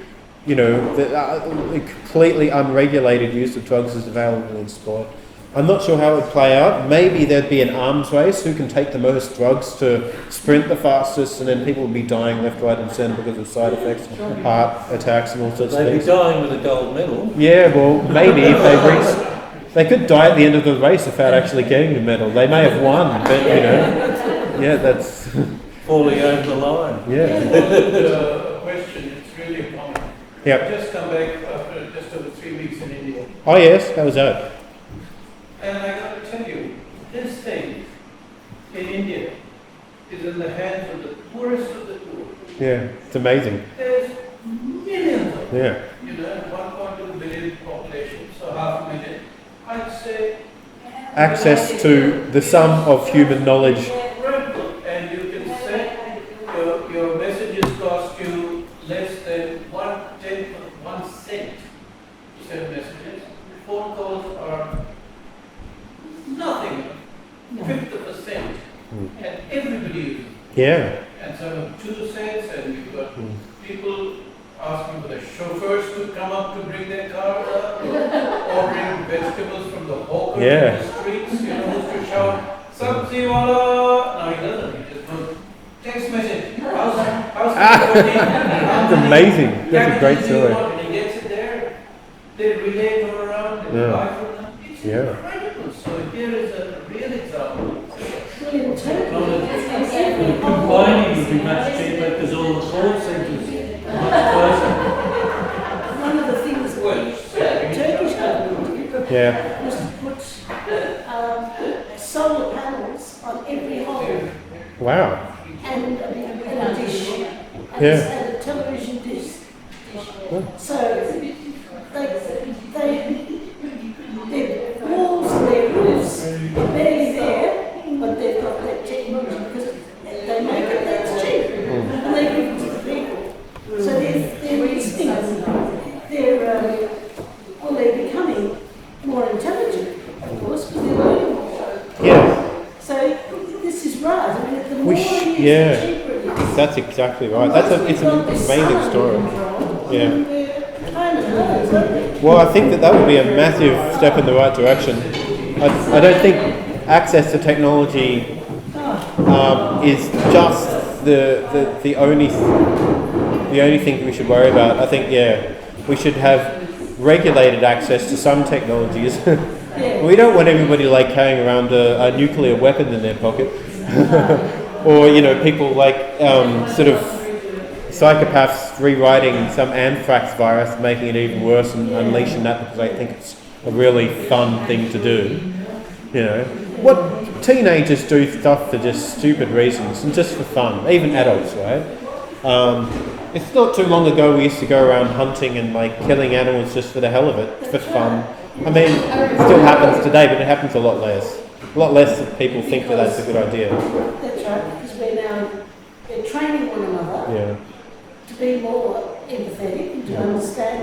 you know, the completely unregulated use of drugs is available in sport. I'm not sure how it would play out. Maybe there'd be an arms race, who can take the most drugs to sprint the fastest, and then people would be dying left, right and centre because of side effects, heart attacks and all sorts of They'd things. be dying with a gold medal. Yeah, well, maybe if they could die at the end of the race without actually getting the medal. They may have won, but, you know, yeah, that's... Falling over the line. Yeah. A question, it's really common. Yep. I've just come back after just over 3 weeks in India. Oh yes, how was that? And I got to tell you, this thing in India is in the hands of the poorest of the poor. Yeah, it's amazing. There's millions of them. Yeah. You know, 1.2 billion population, so 500,000. I'd say Access to the sum of human knowledge. and you can set your messages cost you less than 1/10 of 1 cent to send messages. Phone calls are nothing, 50%, and everybody uses it. Yeah. And so 2 cents, and you've got people asking for the chauffeurs to come up to bring their car up, ordering vegetables from the hawkers Yeah. in the streets, you know, who's to shout, Sabzi wala. No, he doesn't, he just goes, text message, how's That's amazing. That's a great story. And he gets it there, they relay it all around, and Yeah. buy from them. It's incredible. So here is a real example. Complaining would be much cheaper because all the call centres are much closer. One of the things that the Turkish government did Yeah. was to put solar panels on every home Wow. and a dish and Yeah. a television dish. So their walls and their roofs are barely there, but they've got that technology because they make it that's cheap and they give it to the people. So they're listening. They're becoming more intelligent, of course, because they're learning more. Yeah. So this is right. I mean, the more it is, the cheaper it is. That's exactly right. It's an amazing story. Yeah. Well, I think that would be a massive step in the right direction. I don't think access to technology is just the only thing that we should worry about. I think we should have regulated access to some technologies. We don't want everybody like carrying around a nuclear weapon in their pocket, or people like sort of psychopaths rewriting some anthrax virus, making it even worse and unleashing that because I think it's a really fun thing to do. What teenagers do stuff for just stupid reasons and just for fun, even adults, right? It's not too long ago we used to go around hunting and like killing animals just for the hell of it, for fun. I mean, it still happens today, but it happens a lot less. A lot less that people think that that's a good idea. That's right, because we're training one another to be more empathetic and to understand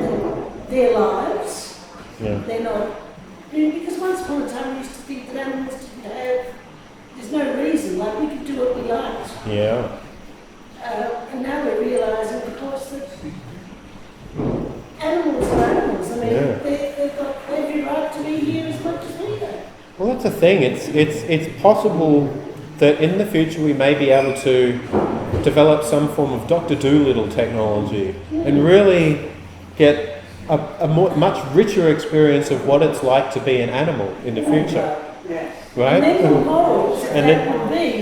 their lives. Yeah. They're not, because once upon a time we used to think that animals didn't have, there's no reason, like we could do what we liked. Yeah. And now we're realising, of course, that animals are animals. I mean, they've got every right to be here as much as we do. Well, that's the thing. It's possible that in the future we may be able to develop some form of Dr. Dolittle technology and really get a much richer experience of what it's like to be an animal in the future. Right? And then the morals that would be